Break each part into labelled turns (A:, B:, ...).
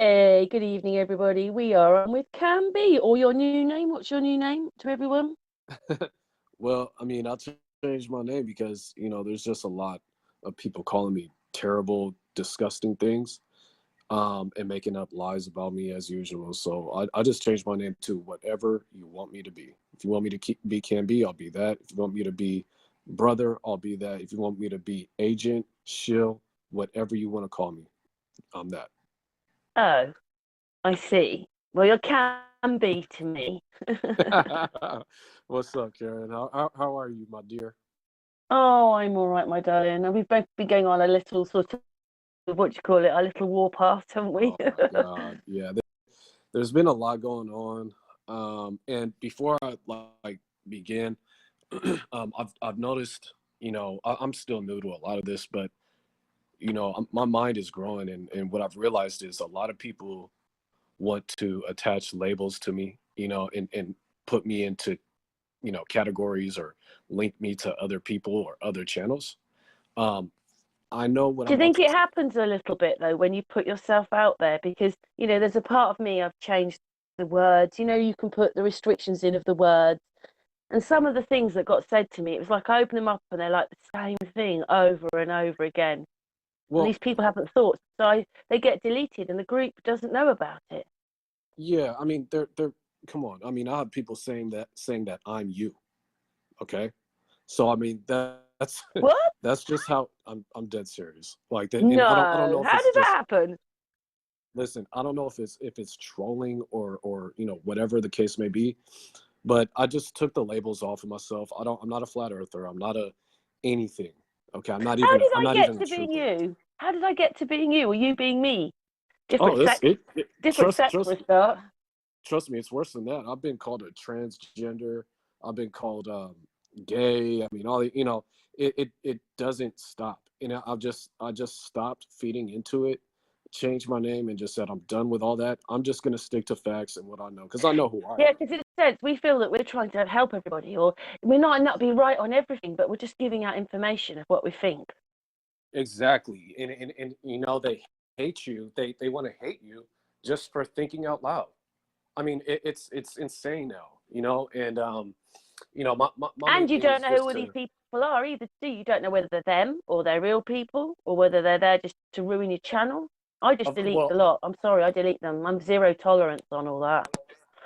A: Hey, good evening, everybody. We are on with Can or your new name. What's your new name to everyone?
B: Well, I mean, I changed my name because, there's just a lot of people calling me terrible, disgusting things, and making up lies about me as usual. So I just changed my name to whatever you want me to be. If you want me to be Can be, I'll be that. If you want me to be brother, I'll be that. If you want me to be agent, shill, whatever you want to call me, I'm that.
A: Oh, I see. Well, you're Can to me.
B: What's up, Karen? How are you, my dear?
A: Oh, I'm all right, my darling. And we've both been going on a little sort of what do you call it, a little war path, haven't we?
B: Oh my God. Yeah, there's been a lot going on. And before I begin, I've noticed, I'm still new to a lot of this, but my mind is growing, and what I've realized is a lot of people want to attach labels to me, and put me into, categories or link me to other people or other channels. Um, I know what
A: Do
B: I'm
A: you
B: about
A: think
B: to
A: it
B: say.
A: happens a little bit though when you put yourself out there? Because, there's a part of me I've changed the words. You can put the restrictions in of the words. And some of the things that got said to me, it was like I open them up and they're like the same thing over and over again. And
B: Well,
A: these people haven't thought, so they get deleted, and the group doesn't know about it.
B: yeah, I mean, they're come on. I mean, I have people saying that I'm you. Okay, so I mean that's
A: What?
B: that's just how I'm dead serious. Like that, and I don't
A: No.
B: know if
A: How
B: it's
A: did that
B: just,
A: happen?
B: listen. I don't know if it's trolling or whatever the case may be, but I just took the labels off of myself. I'm not a flat earther. I'm not a anything. Okay,
A: How did
B: I'm
A: I
B: not
A: get
B: even a
A: to being
B: truther.
A: you? How did I get to being you or you being me? Different
B: Oh,
A: sex, different
B: trust
A: sex for
B: trust
A: a start.
B: trust me, it's worse than that. I've been called a transgender. I've been called gay. I mean, it doesn't stop. I just stopped feeding into it, changed my name, and just said I'm done with all that. I'm just gonna stick to facts and what I know because I know who I
A: Yeah,
B: am.
A: because it says we feel that we're trying to help everybody, or we might not be right on everything, but we're just giving out information of what we think.
B: Exactly, and they hate you. They want to hate you just for thinking out loud. I mean, it's insane now. And my main
A: And you
B: thing
A: don't
B: is
A: know
B: just
A: who these
B: to.
A: people are either, do you? You don't know whether they're them or they're real people or whether they're there just to ruin your channel. I just delete a
B: Well,
A: lot. I'm sorry, I delete them. I'm zero tolerance on all that.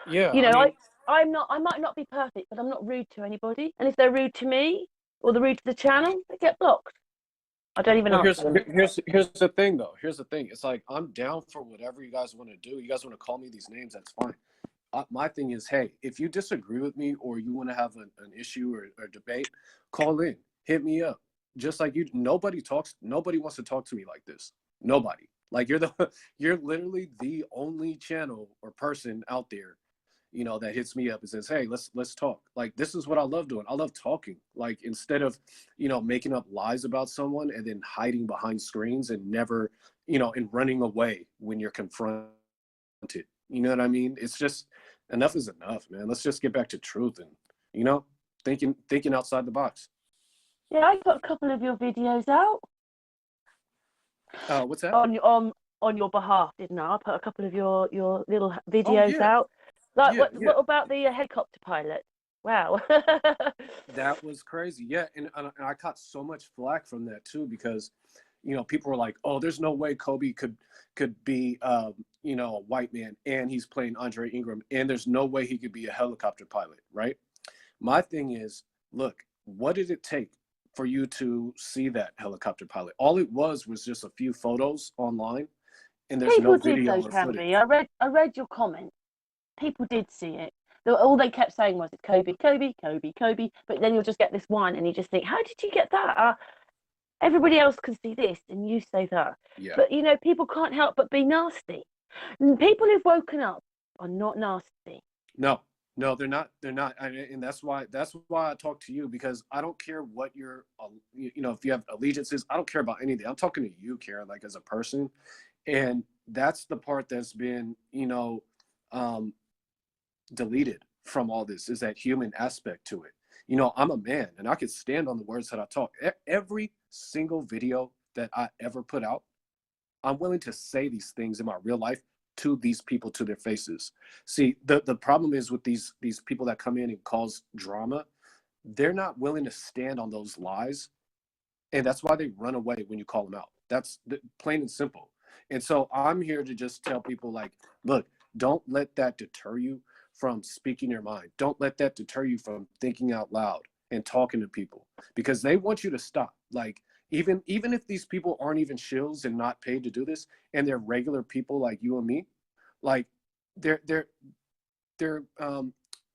B: yeah,
A: You
B: I
A: know, I,
B: mean,
A: I'm not, I might not be perfect, but I'm not rude to anybody. And if they're rude to me or they're rude to the channel, they get blocked. I don't even
B: well,
A: answer
B: here's
A: them.
B: here's the thing though. Here's the thing. It's like I'm down for whatever you guys want to do. You guys want to call me these names, that's fine. My thing is, hey, if you disagree with me or you want to have an issue or debate, call in, hit me up. Just like you, nobody wants to talk to me like this. Nobody. Like you're literally the only channel or person out there, that hits me up and says, hey, let's talk. Like this is what I love doing. I love talking. Like instead of, making up lies about someone and then hiding behind screens and never, and running away when you're confronted. You know what I mean? It's just enough is enough, man. Let's just get back to truth and you know thinking outside the box.
A: Yeah, I put a couple of your videos out
B: What's that?
A: on on your behalf, didn't I? I put a couple of your little
B: Oh
A: videos
B: yeah,
A: out. Like
B: yeah.
A: what about the helicopter pilot? Wow.
B: That was crazy. Yeah, and I caught so much flack from that too because, people were like, "Oh, there's no way Kobe could be, a white man, and he's playing Andre Ingram, and there's no way he could be a helicopter pilot, right?" My thing is, look, what did it take for you to see that helicopter pilot? All it was just a few photos online, and there's no
A: People did
B: video
A: though,
B: or
A: Canby.
B: footage.
A: I read your comments. People did see it. All they kept saying was it's Kobe, Kobe, Kobe, Kobe. But then you'll just get this one, and you just think, how did you get that? Everybody else can see this, and you say that.
B: Yeah.
A: But people can't help but be nasty. And people who've woken up are not nasty.
B: No, no, they're not. They're not, and that's why I talk to you because I don't care what your, if you have allegiances. I don't care about anything. I'm talking to you, Karen, like as a person, and that's the part that's been, um, deleted from all this is that human aspect to it. I'm a man, and I could stand on the words that I talk. Every single video that I ever put out, I'm willing to say these things in my real life to these people, to their faces. See, the problem is with these people that come in and cause drama, they're not willing to stand on those lies, and that's why they run away when you call them out. That's plain and simple. And so I'm here to just tell people, like, look, don't let that deter you from speaking your mind. Don't let that deter you from thinking out loud and talking to people, because they want you to stop. Like, even if these people aren't even shills and not paid to do this, and they're regular people like you and me, like, they're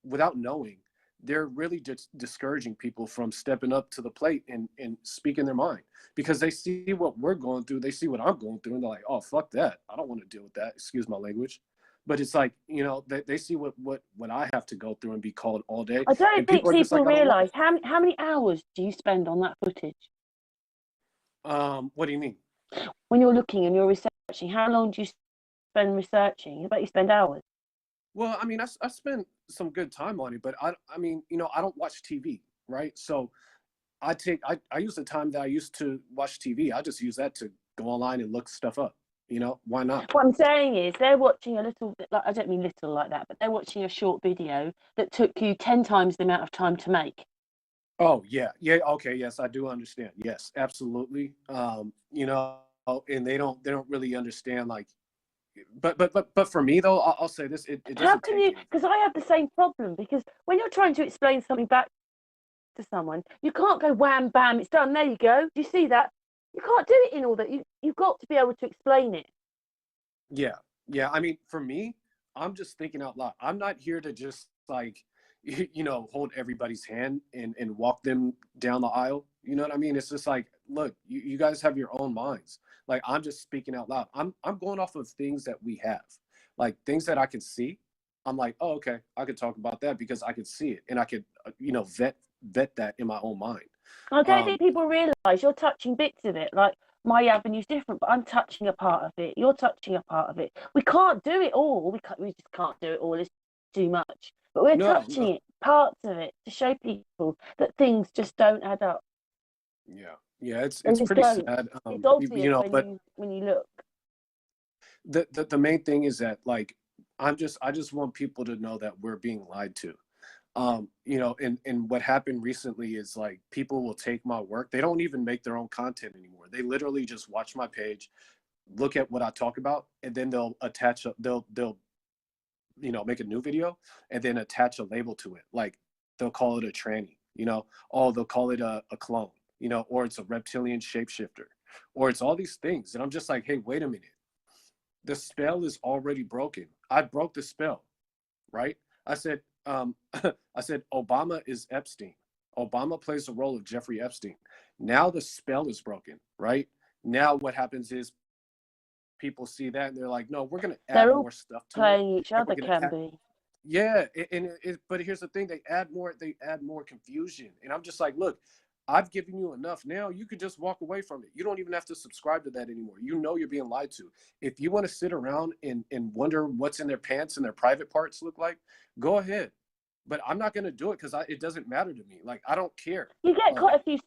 B: without knowing, they're really just discouraging people from stepping up to the plate and speaking their mind, because they see what we're going through, they see what I'm going through, and they're like, oh, fuck that, I don't want to deal with that, excuse my language. But it's like, you know, they see what I have to go through and be called all day,
A: I don't
B: and
A: think
B: people are just
A: people
B: like, I don't want
A: realise how many hours do you spend on that footage
B: it. What do you mean?
A: when you're looking and you're researching? How long do you spend researching? I bet you spend hours.
B: Well, I mean, I spent some good time on it, but I mean, you know, I don't watch TV, right? So I use the time that I used to watch TV. I just use that to go online and look stuff up. You know, why not?
A: What I'm saying is they're watching a little bit, like, I don't mean little like that, but they're watching a short video that took you 10 times the amount of time to make.
B: Oh yeah, yeah, okay, yes, I do understand. Yes, absolutely. You know, and they don't really understand, like, but for me though, I'll say this: it
A: How
B: doesn't
A: can
B: take
A: you?
B: anything.
A: Because I have the same problem. Because when you're trying to explain something back to someone, you can't go wham bam, it's done. There you go. Do you see that? You can't do it in all that. You've got to be able to explain it.
B: Yeah, yeah. I mean, for me, I'm just thinking out loud. I'm not here to just, like, you know, hold everybody's hand and walk them down the aisle. You know what I mean? It's just like, look, you guys have your own minds. Like, I'm just speaking out loud. I'm going off of things that we have, like things that I can see. I'm like, oh, okay, I could talk about that because I could see it, and I could, you know, vet that in my own mind.
A: I don't
B: Um,
A: think people realise you're touching bits of it. Like, my avenue's different, but I'm touching a part of it. You're touching a part of it. We can't do it all. We just can't do it all. It's too much. But we're
B: no, no,
A: touching it, parts of it, to show people that things just don't add up.
B: yeah, yeah.
A: They
B: It's
A: just
B: pretty
A: don't.
B: sad.
A: It's
B: You
A: obvious
B: know, but
A: when you look.
B: the main thing is that, like, I just want people to know that we're being lied to. You know, and what happened recently is, like, people will take my work, they don't even make their own content anymore, they literally just watch my page, look at what I talk about, and then they'll attach they'll you know, make a new video and then attach a label to it, like they'll call it a tranny, you know, oh, they'll call it a clone, you know, or it's a reptilian shapeshifter, or it's all these things, and I'm just like, hey, wait a minute, the spell is already broken. I broke the spell, right? I said, I said, Obama is Epstein. Obama plays the role of Jeffrey Epstein. Now the spell is broken, right? Now what happens is people see that and they're like, no, we're going to add
A: They're all
B: more stuff to it,
A: playing each
B: and we're
A: other,
B: going to
A: can
B: add,
A: be.
B: yeah, but here's the thing: they add more confusion, and I'm just like, look, I've given you enough. Now you could just walk away from it. You don't even have to subscribe to that anymore. You know you're being lied to. If you want to sit around and wonder what's in their pants and their private parts look like, go ahead. But I'm not going to do it because it doesn't matter to me. Like, I don't care.
A: You get quite a few,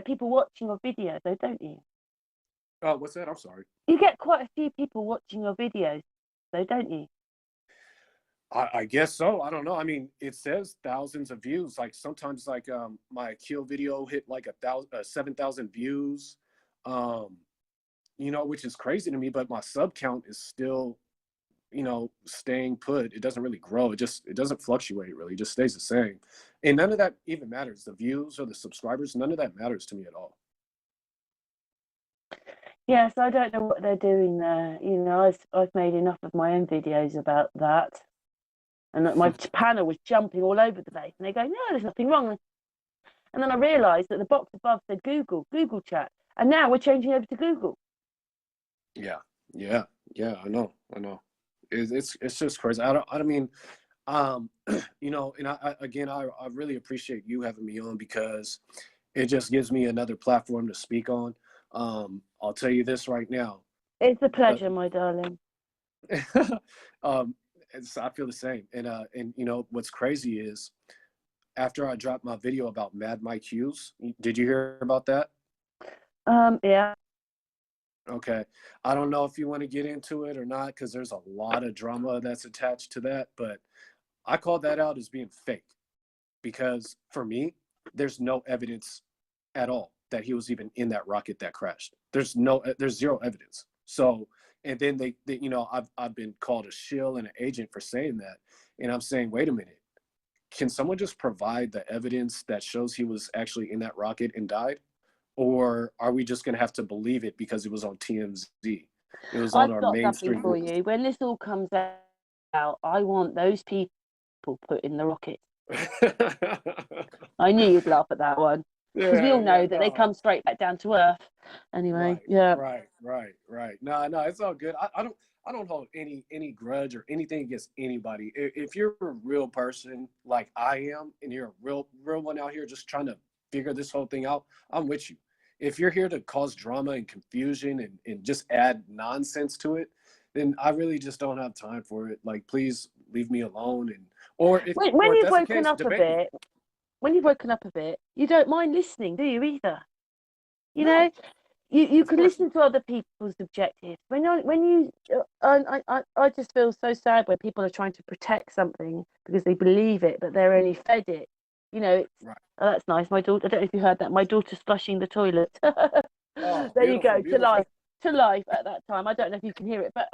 A: people watching your videos, though, don't you?
B: Oh, what's that? I'm sorry.
A: You get quite a few people watching your videos, though, don't you?
B: I guess so. I don't know. I mean, it says thousands of views. Like, sometimes, like, my kill video hit like 7,000 views. Um, you know, which is crazy to me, but my sub count is still, you know, staying put. It doesn't really grow. It doesn't fluctuate really. It just stays the same. And none of that even matters. The views or the subscribers, none of that matters to me at all.
A: Yes, I don't know what they're doing there. I've made enough of my own videos about that, and that my panel was jumping all over the place, and they go, "No, there's nothing wrong." And then I realised that the box above said Google Chat, and now we're changing over to Google.
B: Yeah, yeah, yeah. I know. It's just crazy. I don't mean, um, you know, and I really appreciate you having me on, because it just gives me another platform to speak on. I'll tell you this right now.
A: It's a
B: Uh,
A: pleasure, my darling.
B: um, I feel the same. And you know what's crazy is, after I dropped my video about Mad Mike Hughes, did you hear about that?
A: Yeah.
B: Okay. I don't know if you want to get into it or not because there's a lot of drama that's attached to that, but I call that out as being fake because for me, there's no evidence at all that he was even in that rocket that crashed. There's zero evidence. So, and then I've been called a shill and an agent for saying that, and I'm saying, wait a minute, can someone just provide the evidence that shows he was actually in that rocket and died? Or are we just going to have to believe it because it was on TMZ? It was on
A: I've
B: our
A: got something
B: mainstream
A: for
B: news.
A: you. When this all comes out, I want those people put in the rocket. I knew you'd laugh at that one because we
B: Yeah,
A: all
B: yeah,
A: know that they
B: no.
A: come straight back down to earth. Anyway,
B: Right,
A: yeah.
B: right. No, no, it's all good. I don't hold any grudge or anything against anybody. If you're a real person like I am, and you're a real one out here just trying to figure this whole thing out, I'm with you. If you're here to cause drama and confusion and just add nonsense to it, then I really just don't have time for it. Like, please leave me alone. And
A: When
B: or if
A: you've
B: that's the
A: woken
B: case,
A: up a
B: debate me.
A: bit, when you've woken up a bit, you don't mind listening, do you either? You know,
B: No,
A: you
B: of
A: can
B: course
A: listen
B: not.
A: to other people's objectives. I just feel so sad when people are trying to protect something because they believe it, but they're only fed it. You know, it's
B: Right.
A: oh, that's nice. My daughter, I don't know if you heard that. My daughter's flushing the toilet.
B: Oh,
A: There you
B: beautiful,
A: go,
B: beautiful.
A: to life at that time. I don't know if you can hear it, but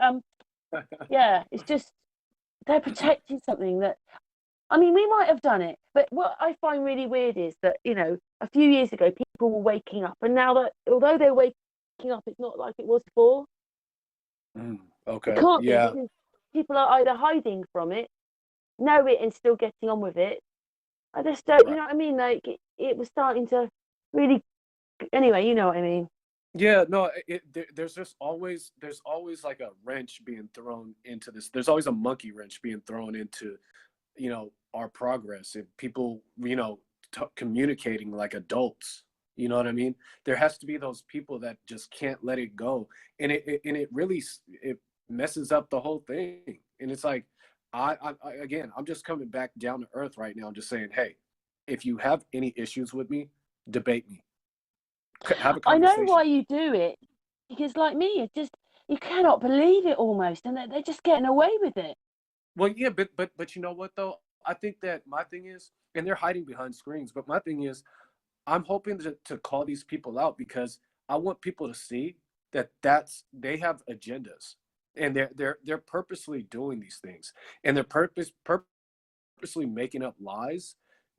A: yeah, it's just they're protecting something that I mean, we might have done it, but what I find really weird is that, a few years ago, people were waking up, and now that, although they're waking up, it's not like it was before. It
B: Okay.
A: can't be
B: Yeah.
A: because people are either hiding from it, know it, and still getting on with it. I just don't, you
B: Right.
A: know what I mean? Like, it was starting to really, anyway, you know what I mean?
B: Yeah, no, there's always like a wrench being thrown into this. There's always a monkey wrench being thrown into, our progress and people, communicating like adults. You know what I mean? There has to be those people that just can't let it go, and it really it messes up the whole thing. And it's like, again, I'm just coming back down to earth right now. I'm just saying, hey, if you have any issues with me, debate me, have a
A: I know why
B: conversation.
A: you do it because, like me, it just, you cannot believe it almost, and they're just getting away with it.
B: Well, yeah, but you know what though? I think that my thing is, and they're hiding behind screens. But my thing is, I'm hoping to call these people out because I want people to see that they have agendas, and they're purposely doing these things, and they're purposely making up lies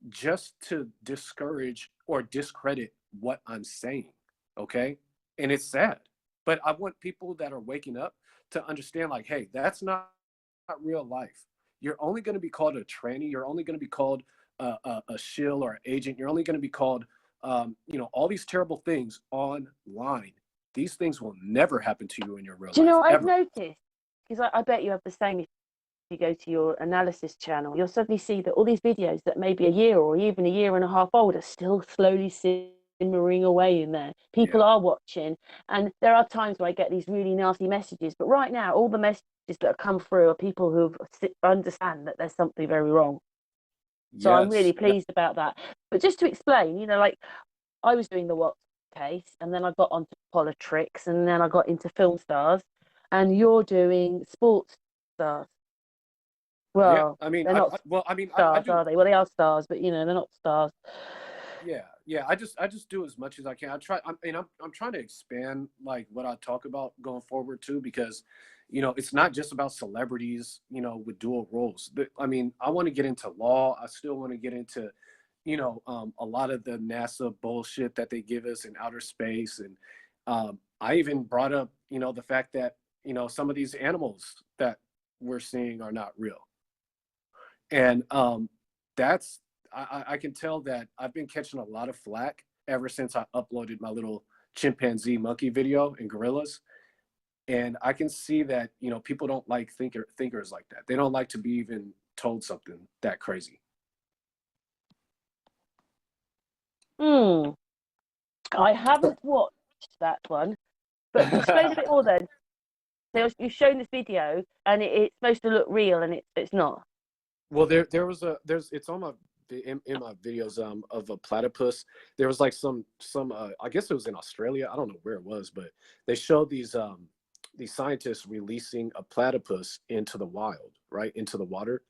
B: just to discourage or discredit what I'm saying. Okay, and it's sad, but I want people that are waking up to understand, like, hey, that's not real life. You're only going to be called a tranny. You're only going to be called a shill or an agent. You're only going to be called, all these terrible things online. These things will never happen to you in your real
A: Do you know
B: life,
A: what I've
B: ever.
A: noticed? Because I bet you have the same if you go to your analysis channel. You'll suddenly see that all these videos that may be a year or even a year and a half old are still slowly simmering away in there. People
B: Yeah.
A: are watching, and there are times where I get these really nasty messages. But right now, all the messages that have come through are people who understand that there's something very wrong. So I'm really
B: Yes. Yeah.
A: pleased about that. But just to explain, like I was doing the what case, and then I got onto politics, and then I got into film stars, and you're doing sports stars.
B: Yeah.
A: Well,
B: I mean,
A: they're not
B: I
A: stars,
B: do.
A: are they? Well, they are stars, but they're not stars.
B: Yeah, yeah. I just do as much as I can. I'm trying to expand like what I talk about going forward too, because it's not just about celebrities, with dual roles. I mean, I want to get into law. I still want to get into, a lot of the NASA bullshit that they give us in outer space, and I even brought up, the fact that some of these animals that we're seeing are not real, and that's I can tell that I've been catching a lot of flack ever since I uploaded my little chimpanzee monkey video in gorillas, and I can see that people don't like thinkers like that. They don't like to be even told something that crazy.
A: Hmm. I haven't watched that one, but explain a bit more then. So you've shown this video, and it's supposed to look real, and it's not.
B: Well, there's it's on my in my videos of a platypus. There was like some I guess it was in Australia. I don't know where it was, but they showed these scientists releasing a platypus into the wild, right, into the water.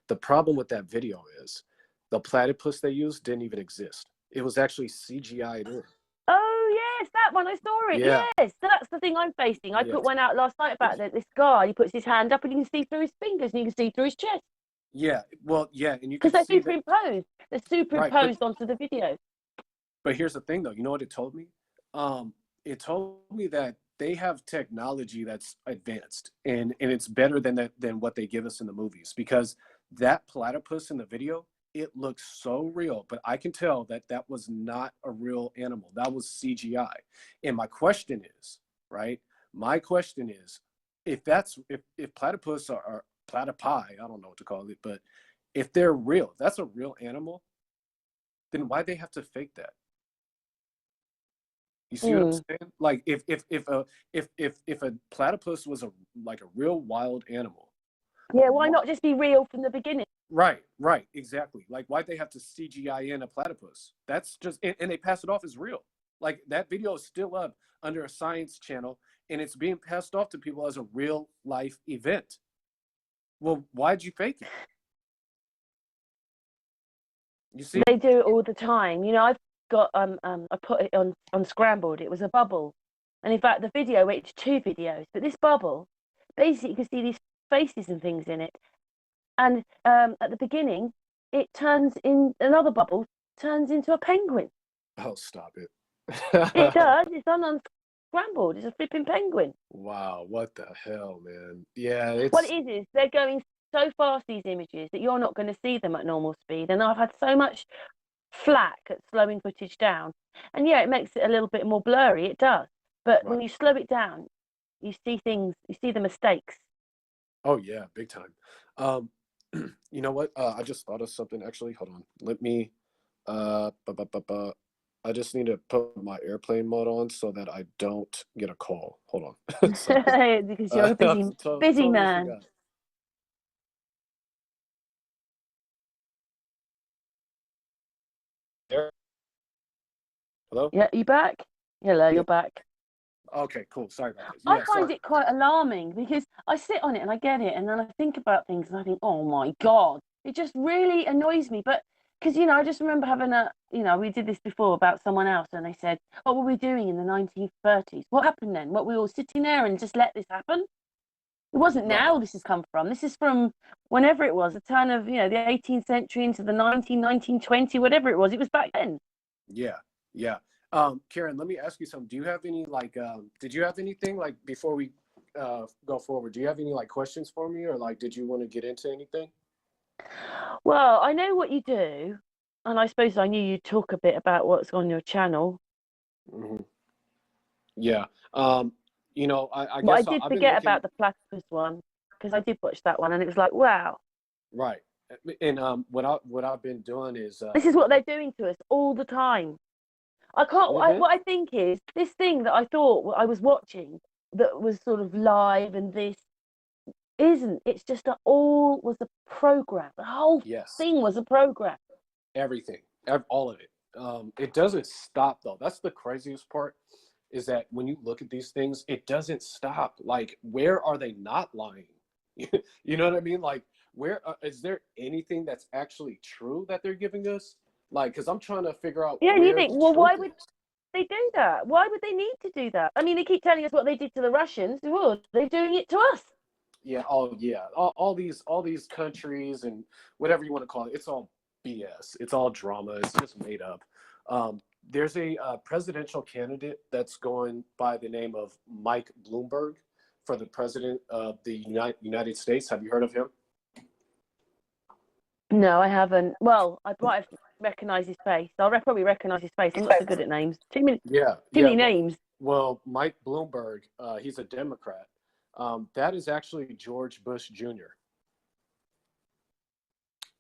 B: The problem with that video is the platypus they used didn't even exist. It was actually CGI'd in.
A: Oh yes, that one, I saw it.
B: Yeah,
A: Yes, that's the thing I'm facing. I
B: yeah,
A: put one out last night about this guy. He puts his hand up and you can see through his fingers and you can see through his chest
B: yeah. Well, yeah, and you
A: because
B: can
A: they're
B: see that,
A: superimposed. They're
B: right?
A: superimposed onto the video.
B: But here's the thing, though. You know what it told me? It told me that they have technology that's advanced, and it's better than what they give us in the movies. Because that platypus in the video, it looks so real, but I can tell that that was not a real animal. That was CGI. And my question is, right? My question is, if platypus are platypi, I don't know what to call it, but if they're real, if that's a real animal, then why they have to fake that? You see what I'm saying? Like if a platypus was like a real wild animal,
A: Yeah, why not just be real from the beginning?
B: right, right, exactly. Like why'd they have to CGI in a platypus? That's just and they pass it off as real. Like that video is still up under a science channel and it's being passed off to people as a real life event. Well, why'd you fake it? You see?
A: They do it all the time. You know, I've got I put it on Unscrambled. It was a bubble, and in fact, the video it's two videos, but this bubble, basically, you can see these faces and things in it. And at the beginning, it turns in another bubble turns into a penguin.
B: Oh, stop it.
A: It does. It's on Unscrambled. It's a flipping penguin.
B: Wow, what the hell, man? Yeah,
A: What
B: it's
A: it is they're going so fast, these images, that you're not going to see them at normal speed. And I've had so much flack at slowing footage down. And yeah, it makes it a little bit more blurry. It does. But
B: right.
A: when you slow it down, you see things, you see the mistakes.
B: Oh yeah, big time. Um, you know what? I just thought of something actually. Hold on. Let me I just need to put my airplane mode on so that I don't get a call. Hold on. Sorry.
A: Because you're a busy
B: Totally
A: man.
B: forgot. There. Hello?
A: Yeah, you back? Hello,
B: Yeah.
A: you're back.
B: Okay, cool. Sorry about that.
A: I
B: Yeah,
A: find
B: sorry.
A: it quite alarming because I sit on it and I get it, and then I think about things and I think, oh my God, it just really annoys me. But because, I just remember having we did this before about someone else, and they said, what were we doing in the 1930s? What happened then? What, we were all sitting there and just let this happen? It wasn't
B: Right.
A: now this has come from. This is from whenever it was, the turn of, the 18th century into the 1920, whatever it was. It was back then.
B: Yeah. Yeah. Karen, let me ask you something. Do you have any like did you have anything like before we go forward? Do you have any like questions for me or like did you want to get into anything?
A: Well, I know what you do, and I suppose I knew you'd talk a bit about what's on your channel.
B: Hmm. Yeah. I
A: But I
B: guess
A: did
B: I've been
A: forget
B: looking
A: about the platypus one because I did watch that one, and it was like, wow,
B: right. And what I've been doing is
A: this is what they're doing to us all the time. I can't.
B: mhm.
A: What I think is this thing that I thought I was watching that was sort of live, and this isn't. It's just that all was a program. The whole
B: Yes,
A: thing was a program.
B: everything, all of it. It doesn't stop though. That's the craziest part is that when you look at these things, it doesn't stop. Like, where are they not lying? You know what I mean? Like, where is there anything that's actually true that they're giving us? Like, because I'm trying to figure out
A: Yeah, and you
B: where
A: think,
B: the
A: well,
B: truth
A: why would
B: is.
A: they do that? Why would they need to do that? I mean, they keep telling us what they did to the Russians. Well, they're doing it to us.
B: Yeah, all these countries and whatever you want to call it, it's all BS. It's all drama. It's just made up. There's a presidential candidate that's going by the name of Mike Bloomberg for the president of the United States. Have you heard of him?
A: No, I haven't. Well, I might have recognized his face. I'll probably recognize his face. I'm not so good at names.
B: Yeah,
A: Too
B: yeah.
A: many names.
B: Well, Mike Bloomberg, he's a Democrat. That is actually George Bush Jr.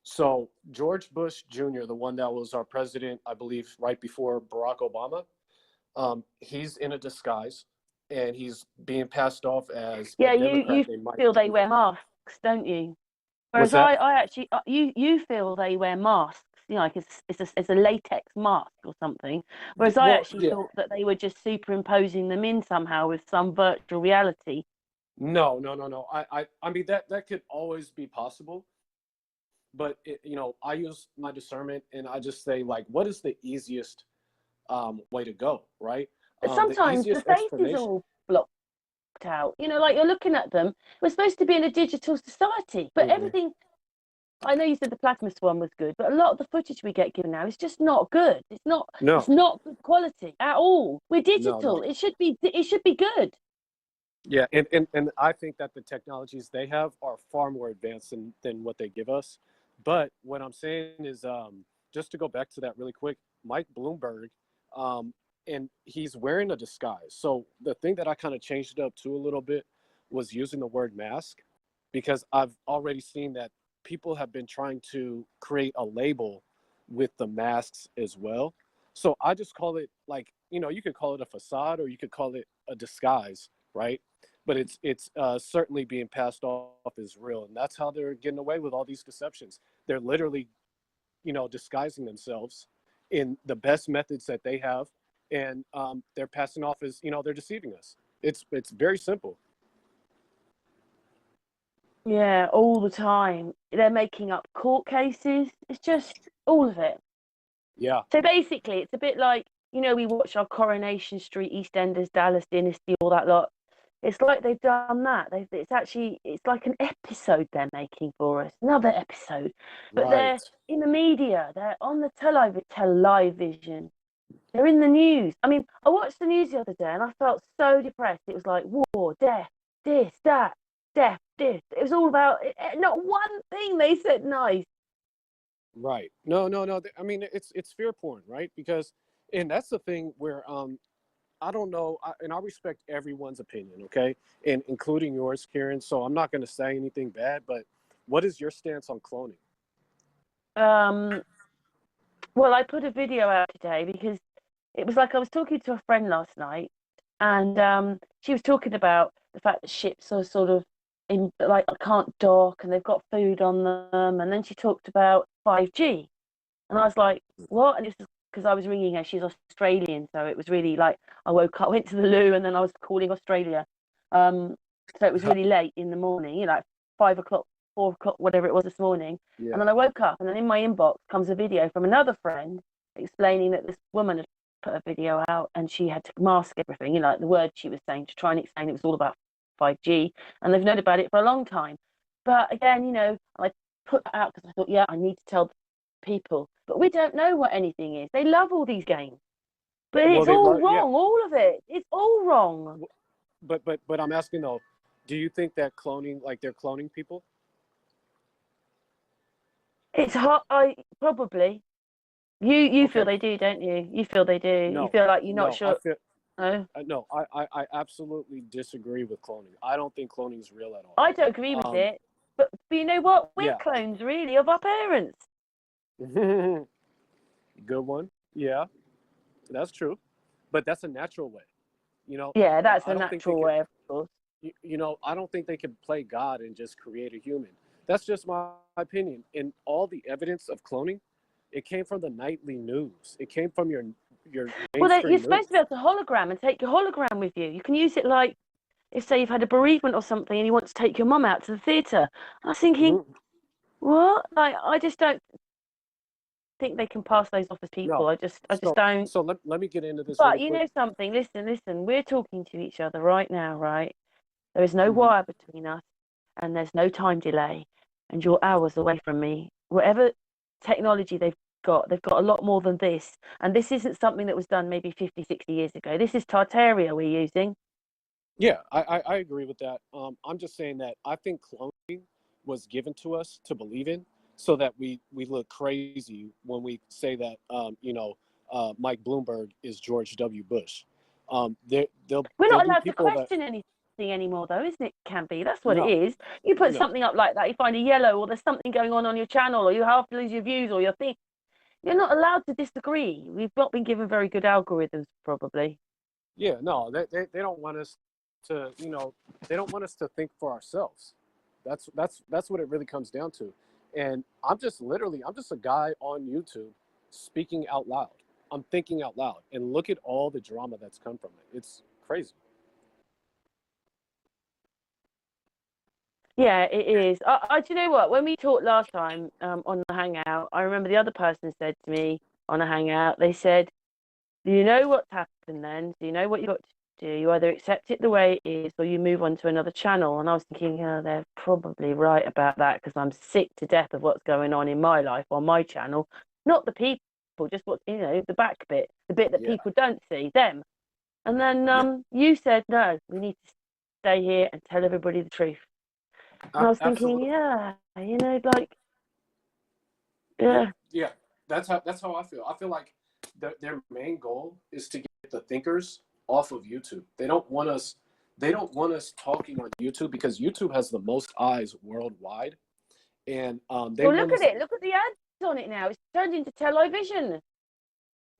B: So George Bush Jr., the one that was our president, I believe, right before Barack Obama, he's in a disguise, and he's being passed off as a
A: Yeah, you
B: Democrat named Mike
A: feel they
B: Bloomberg.
A: wear masks, don't you?
B: What's
A: Whereas
B: that?
A: I actually, you feel they wear masks. you know, like it's a latex mask or something. Whereas I
B: Well,
A: actually
B: yeah.
A: thought that they were just superimposing them in somehow with some virtual reality.
B: No, no, no, no. I mean that could always be possible, but I use my discernment and I just say like, what is the easiest way to go, right?
A: But
B: The
A: sometimes the
B: easiest
A: faces are
B: explanation.
A: all blocked out. You know, like you're looking at them. We're supposed to be in a digital society, but
B: Hmm.
A: everything. I know you said the Platypus one was good, but a lot of the footage we get given now is just not good. It's not. It's
B: No,
A: not good quality at all. We're
B: no,
A: digital.
B: no.
A: It should be. It should be good.
B: Yeah, and I think that the technologies they have are far more advanced than what they give us. But what I'm saying is, just to go back to that really quick, Mike Bloomberg, um, and he's wearing a disguise. So the thing that I kind of changed it up to a little bit was using the word mask, because I've already seen that people have been trying to create a label with the masks as well. So I just call it like, you could call it a facade or you could call it a disguise, right? But it's certainly being passed off as real, and that's how they're getting away with all these deceptions. They're literally, disguising themselves in the best methods that they have, and they're passing off as they're deceiving us. It's very simple.
A: Yeah, all the time. They're making up court cases. It's just all of it.
B: Yeah,
A: So basically, it's a bit like, we watch our Coronation Street, EastEnders, Dallas Dynasty, all that lot. It's like they've done that. It's like an episode they're making for us, another episode. But
B: right,
A: they're in the media, they're on the television, they're in the news. I mean, I watched the news the other day and I felt so depressed. It was like war, death, this, that, death, this. It was all about not one thing they said nice.
B: right. No, no, no. I mean, it's fear porn, right? Because, and that's the thing where I don't know, and I respect everyone's opinion, okay, and including yours, Karen. So I'm not going to say anything bad, but what is your stance on cloning?
A: Um, well, I put a video out today because it was like I was talking to a friend last night, and she was talking about the fact that ships are sort of in like can't dock and they've got food on them, and then she talked about 5G, and I was like, what? And it's because I was ringing her. She's Australian, so it was really like I woke up, went to the loo, and then I was calling Australia. Um, so it was really late in the morning, like 5 o'clock, 4 o'clock, whatever it was this morning. And
B: Yeah.
A: then I woke up, and then in my inbox comes a video from another friend explaining that this woman had put a video out and she had to mask everything, like the words she was saying to try and explain it was all about 5G. And they've known about it for a long time. But again, I put that out because I thought, yeah, I need to tell people. But we don't know what anything is. They love all these games. But
B: Well,
A: it's
B: they
A: all
B: love, yeah.
A: wrong, all of it. It's all wrong.
B: But I'm asking though, do you think that cloning, like they're cloning people?
A: It's hot. I probably. You feel
B: Okay.
A: they do, don't you? You feel they do. You
B: No,
A: feel like you're not
B: no, I
A: sure.
B: feel
A: No,
B: no, I absolutely disagree with cloning. I don't think cloning is real at
A: I don't agree with
B: all.
A: it. But you know what? We're
B: Yeah.
A: clones, really, of our parents.
B: Good one. Yeah, that's true. But that's a natural way.
A: Yeah, that's
B: I
A: the
B: don't think they
A: natural
B: could.
A: way, of course.
B: I don't think they could play God and just create a human. That's just my opinion. And all the evidence of cloning, it came from the nightly news. It came from your
A: Well, you're
B: mainstream
A: supposed to be
B: news.
A: able to hologram and take your hologram with you. You can use it like if, say, you've had a bereavement or something and you want to take your mum out to the theatre. I was thinking,
B: Mhm.
A: what? Like, I just don't think they can pass those off as people.
B: No.
A: I just
B: So
A: don't.
B: so let me get into this
A: But
B: really
A: you
B: quick.
A: know something? Listen. We're talking to each other right now, right? There is no
B: Hmm.
A: wire between us, and there's no time delay, and you're hours away from me. Whatever technology they've got a lot more than this. And this isn't something that was done maybe 50, 60 years ago. This is Tartaria we're using.
B: Yeah, I agree with that. I'm just saying that I think cloning was given to us to believe in, so that we look crazy when we say that Mike Bloomberg is George W. Bush.
A: We're
B: There'll
A: not
B: be
A: allowed to
B: people that
A: question anything anymore, though, isn't it? Can be. That's what it
B: no,
A: is. You put
B: no,
A: something up like that, you find a yellow, or there's something going on your channel, or you have to lose your views or your thing. You're not allowed to disagree. We've not been given very good algorithms, probably.
B: yeah, no, they don't want us to, they don't want us to think for ourselves. That's what it really comes down to. And I'm just a guy on YouTube speaking out loud. I'm thinking out loud, and look at all the drama that's come from it. It's crazy.
A: Yeah, it is. Do you know what? When we talked last time on the Hangout, I remember the other person said to me on a Hangout, they said, "Do you know what's happened then? Do you know what you've got to do? You either accept it the way it is or you move on to another channel." And I was thinking, oh, they're probably right about that because I'm sick to death of what's going on in my life on my channel. Not the people, just what, the back bit, the bit that
B: Yeah,
A: people don't see, them. And then
B: yeah,
A: you said, no, we need to stay here and tell everybody the truth. And I was thinking,
B: absolutely.
A: yeah, like,
B: Yeah,
A: yeah.
B: yeah. That's how I feel. I feel like their main goal is to get the thinkers off of YouTube. They don't want us. They don't want us talking on YouTube because YouTube has the most eyes worldwide, and they
A: Well,
B: want
A: look at
B: us.
A: it. Look at the ads on it now. It's turned into television.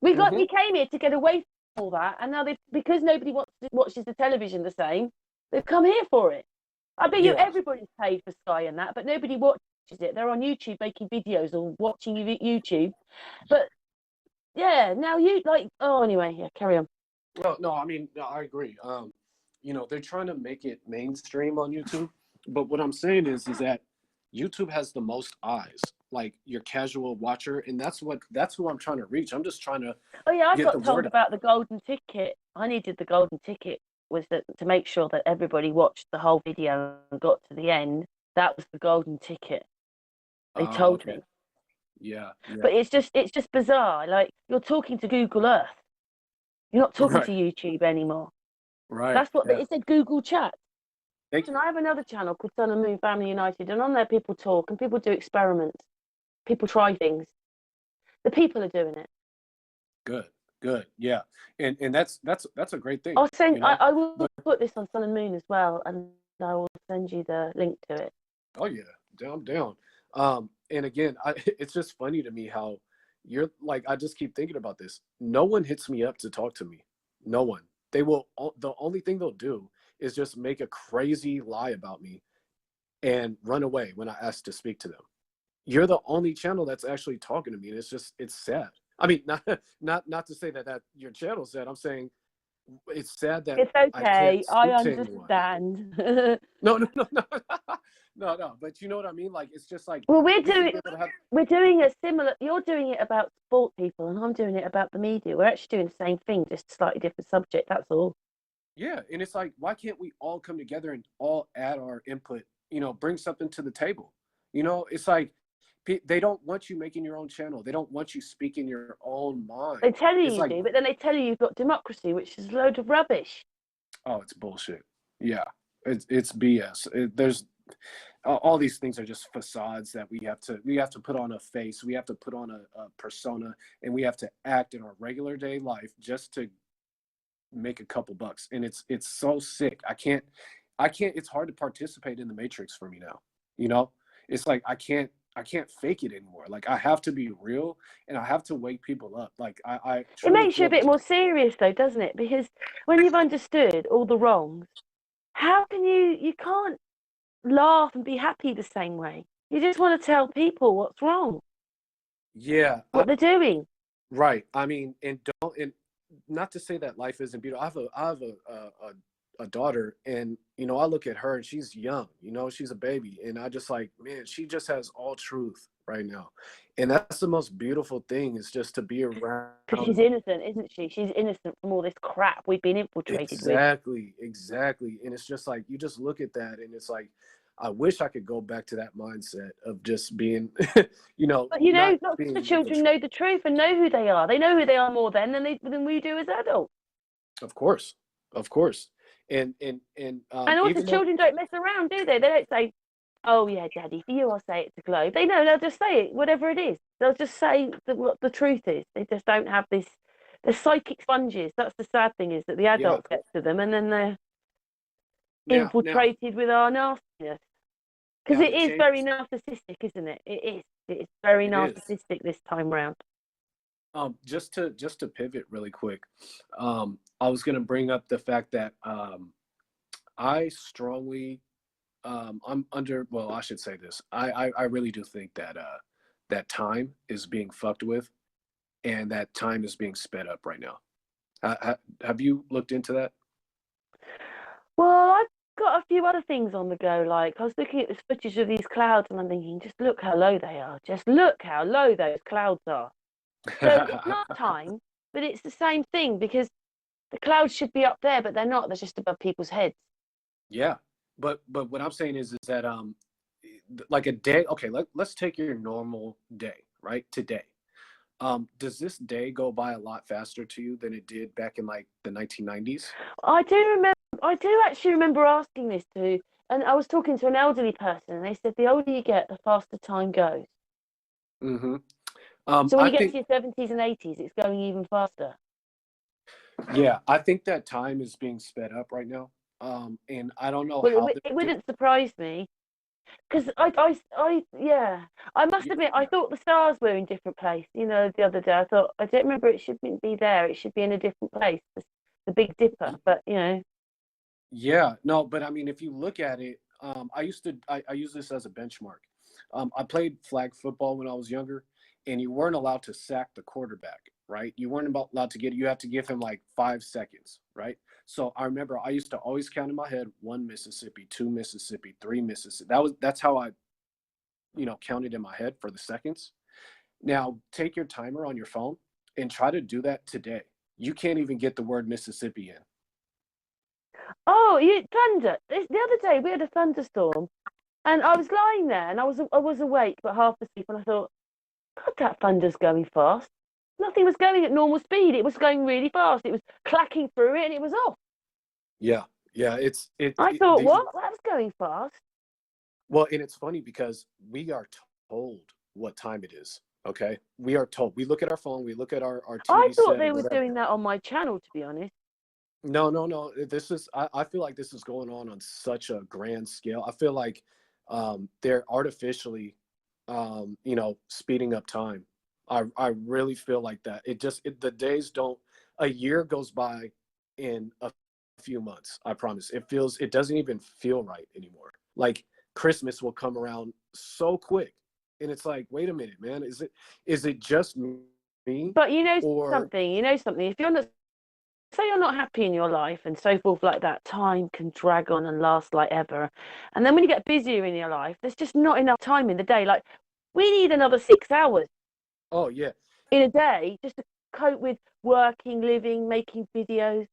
A: We
B: Hmm.
A: came here to get away from all that, and now because nobody watches the television the same, they've come here for it. I bet you
B: Yeah,
A: everybody's paid for Sky and that, but nobody watches it. They're on YouTube making videos or watching YouTube. But yeah, now you like. Oh, anyway, yeah, carry on.
B: no, no. I mean, no, I agree. They're trying to make it mainstream on YouTube, but what I'm saying is that YouTube has the most eyes, like your casual watcher, and that's who I'm trying to reach. I'm just trying to
A: Oh yeah, I
B: get the
A: got told
B: word out.
A: about the golden ticket. I needed the golden ticket was that to make sure that everybody watched the whole video and got to the end. That was the golden ticket. They told
B: Okay.
A: me.
B: Yeah, yeah.
A: But it's just bizarre. Like you're talking to Google Earth. You're not talking
B: Right,
A: to YouTube anymore.
B: right.
A: That's what
B: Yeah.
A: it said Google Chat.
B: Thank
A: And I have another channel called Sun and Moon Family United, and on there people talk and people do experiments. People try things. The people are doing it.
B: Good, good. Yeah. And that's a great thing,
A: I'll send.
B: you
A: I,
B: know?
A: I will
B: But
A: put this on Sun and Moon as well, and I will send you the link to it.
B: oh yeah, down, down. And again, it's just funny to me how you're like, I just keep thinking about this. No one hits me up to talk to me. No one. They will, the only thing they'll do is just make a crazy lie about me and run away when I ask to speak to them. You're the only channel that's actually talking to me, and it's sad. I mean, not to say that your channel's sad. I'm saying it's sad that
A: It's
B: I can't
A: okay. I
B: speak to anyone.
A: understand.
B: No, no, no, no, no, no. But you know what I mean? Like it's just like
A: Well,
B: we should be able to have.
A: we're doing a similar. You're doing it about sport people, and I'm doing it about the media. We're actually doing the same thing, just slightly different subject. That's all.
B: Yeah, and it's like, why can't we all come together and all add our input? Bring something to the table. It's like they don't want you making your own channel. They don't want you speaking your own mind.
A: They tell you
B: It's
A: you
B: like,
A: do, but then they tell you you've got democracy, which is a load of rubbish.
B: oh, it's bullshit. Yeah, it's BS. There's all these things are just facades that we have to put on a face. We have to put on a persona, and we have to act in our regular day life just to make a couple bucks. And it's so sick. I can't. It's hard to participate in the matrix for me now. You know, it's like I can't fake it anymore. Like I have to be real, and I have to wake people up. Like I
A: It
B: truly
A: makes you a
B: feel
A: bit
B: this.
A: more serious, though, doesn't it? Because when you've understood all the wrongs, how can you can't laugh and be happy the same way. You just want to tell people what's wrong,
B: Yeah,
A: what they're doing.
B: right. I mean, and not to say that life isn't beautiful. I have a daughter, and I look at her, and she's young. She's a baby, and I just like, man, she just has all truth right now, and that's the most beautiful thing is just to be
A: Because she's
B: around.
A: innocent, isn't she? She's innocent from all this crap we've been infiltrated with.
B: Exactly, exactly. And it's just like you just look at that, and it's like I wish I could go back to that mindset of just being,
A: But
B: not
A: lots of
B: being
A: children know the truth and know who they are. They know who they are more then than we do as adults.
B: of course, of course. And
A: And also,
B: even though,
A: children don't mess around, do they? They don't say, "Oh yeah, Daddy, for you, I'll say it's a globe." They know. They'll just say it, whatever it is. They'll just say what the truth is. They just don't have this. They're psychic sponges. That's the sad thing is that the
B: yeah,
A: adults get to them, and then they're
B: now,
A: infiltrated with our nastiness. Because
B: now
A: it
B: the
A: is
B: change,
A: very narcissistic, isn't it? It is. It's very
B: it is.
A: narcissistic this time round.
B: Just to pivot really quick, I was going to bring up the fact that I strongly I'm under. Well, I should say this. I really do think that that time is being fucked with, and that time is being sped up right now. Have you looked into that?
A: Well, I've got a few other things on the go. Like I was looking at this footage of these clouds, and I'm thinking, just look how low they are. Just look how low those clouds are. So it's not time, but it's the same thing because the clouds should be up there, but they're not. They're just above people's heads.
B: Yeah, but what I'm saying is that like a day. Okay, let's take your normal day, right? Today. Does this day go by a lot faster to you than it did back in like the 1990s?
A: I do remember. I do actually remember asking this to, and I was talking to an elderly person, and they said the older you get, the faster time goes.
B: Mm-hmm.
A: So when
B: I
A: you get
B: think,
A: to your 70s and 80s, it's going even faster.
B: yeah, I think that time is being sped up right now. And I don't know
A: Well,
B: how
A: it
B: they're
A: wouldn't surprise me because yeah, I must
B: doing.
A: admit, I
B: Yeah,
A: thought the stars were in different place. The other day I thought I don't remember it shouldn't be there. It should be in a different place. The Big Dipper, but
B: yeah, no, but I mean, if you look at it, I use this as a benchmark. I played flag football when I was younger, and you weren't allowed to sack the quarterback, right? You weren't allowed to you have to give him like 5 seconds, right? So I remember I used to always count in my head 1 Mississippi, 2 Mississippi, 3 Mississippi. That's how I, counted in my head for the seconds. Now take your timer on your phone and try to do that today. You can't even get the word Mississippi in.
A: oh, you thunder! The other day we had a thunderstorm, and I was lying there, and I was awake but half asleep, and I thought, God, that thunder's going fast. Nothing was going at normal speed. It was going really fast. It was clacking through it, and it was off.
B: Yeah, yeah,
A: I thought, what? That was going fast.
B: well, and it's funny because we are told what time it is. Okay, we are told. We look at our phone, we look at our
A: I
B: TV
A: thought
B: set or
A: they were
B: whatever.
A: doing that on my channel, to be honest.
B: No, no, no. This is. I feel like this is going on such a grand scale. I feel like they're artificially, speeding up time. I really feel like that. The days don't. A year goes by in a few months. I promise. It doesn't even feel right anymore. Like Christmas will come around so quick, and it's like, wait a minute, man. Is it just me,
A: But you know
B: or
A: something, if you're not, say you're not happy in your life and so forth like that, time can drag on and last like ever. And then when you get busier in your life, there's just not enough time in the day. Like we need another 6 hours
B: oh yeah,
A: in a day just to cope with working, living, making videos.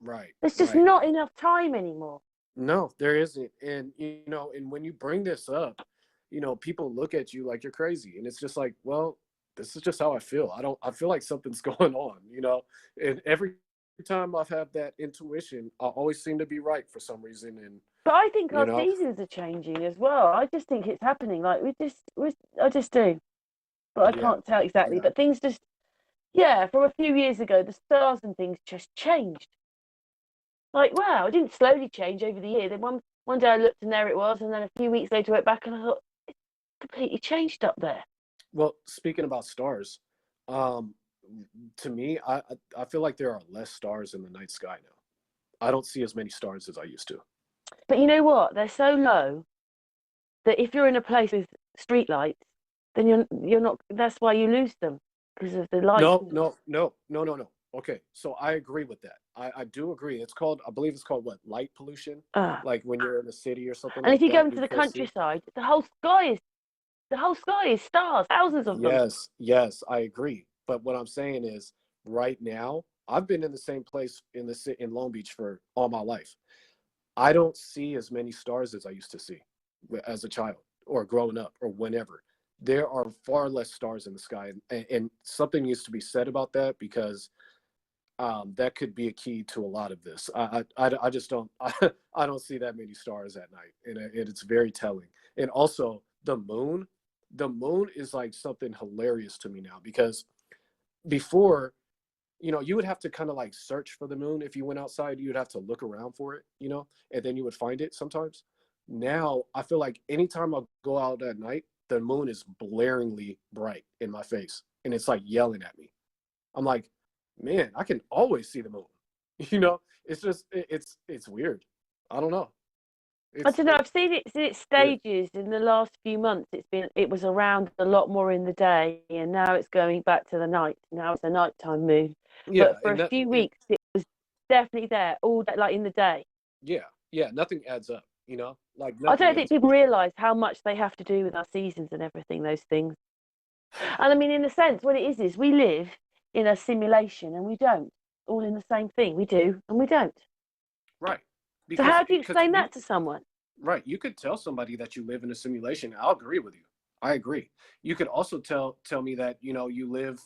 B: right,
A: There's just
B: right.
A: not enough time anymore.
B: No, there isn't. And and when you bring this up, people look at you like you're crazy. And it's just like, well, this is just how I feel. I feel like something's going on. And every time I've had that intuition, I always seem to be right for some reason. And,
A: But I think
B: you
A: our
B: know,
A: seasons are changing as well. I just think it's happening. Like I just do, but I
B: yeah,
A: can't tell exactly.
B: yeah.
A: But things just, yeah, from a few years ago, the stars and things just changed. Like, wow, it didn't slowly change over the year. Then one day I looked and there it was, and then a few weeks later I went back and I thought it's completely changed up there.
B: Well, speaking about stars, um, to me, I feel like there are less stars in the night sky now. I don't see as many stars as I used to.
A: But you know what? They're so low that if you're in a place with street lights, then you're not. That's why you lose them because of the lights.
B: No, no, no, no, no, no. Okay, so I agree with that. I do agree. I believe it's called what? Light pollution?
A: Ah.
B: Like when you're in a city or something
A: And if
B: like
A: you go
B: that,
A: into
B: you
A: the
B: can't see.
A: countryside, the whole sky is stars, thousands of them.
B: Yes, yes, I agree. But what I'm saying is, right now, I've been in the same place in Long Beach for all my life. I don't see as many stars as I used to see as a child or growing up or whenever. There are far less stars in the sky, and something needs to be said about that because that could be a key to a lot of this. I just don't I don't see that many stars at night, and it's very telling. And also the moon is like something hilarious to me now because before, you would have to kind of like search for the moon if you went outside. You'd have to look around for it, and then you would find it sometimes. Now I feel like anytime I go out at night, the moon is blaringly bright in my face, and it's like yelling at me. I'm like, man, I can always see the moon. It's just it's weird. I don't know.
A: I
B: It's
A: don't know. I've seen its
B: weird.
A: stages in the last few months. It was around a lot more in the day, and now it's going back to the night. Now it's a nighttime mood.
B: Yeah,
A: But for
B: and
A: a
B: that
A: few
B: and
A: weeks, it was definitely there all day, like in the day.
B: yeah, yeah, nothing adds up, like
A: I
B: nothing
A: don't think
B: adds up.
A: people realise how much they have to do with our seasons and everything. Those things. And I mean, in a sense, what it is we live in a simulation, and we don't. All in the same thing. We do, and we don't.
B: Right.
A: So
B: Because
A: how do you
B: because
A: explain
B: you
A: that to someone?
B: right, you could tell somebody that you live in a simulation. I'll agree with you. I agree. You could also tell me that you live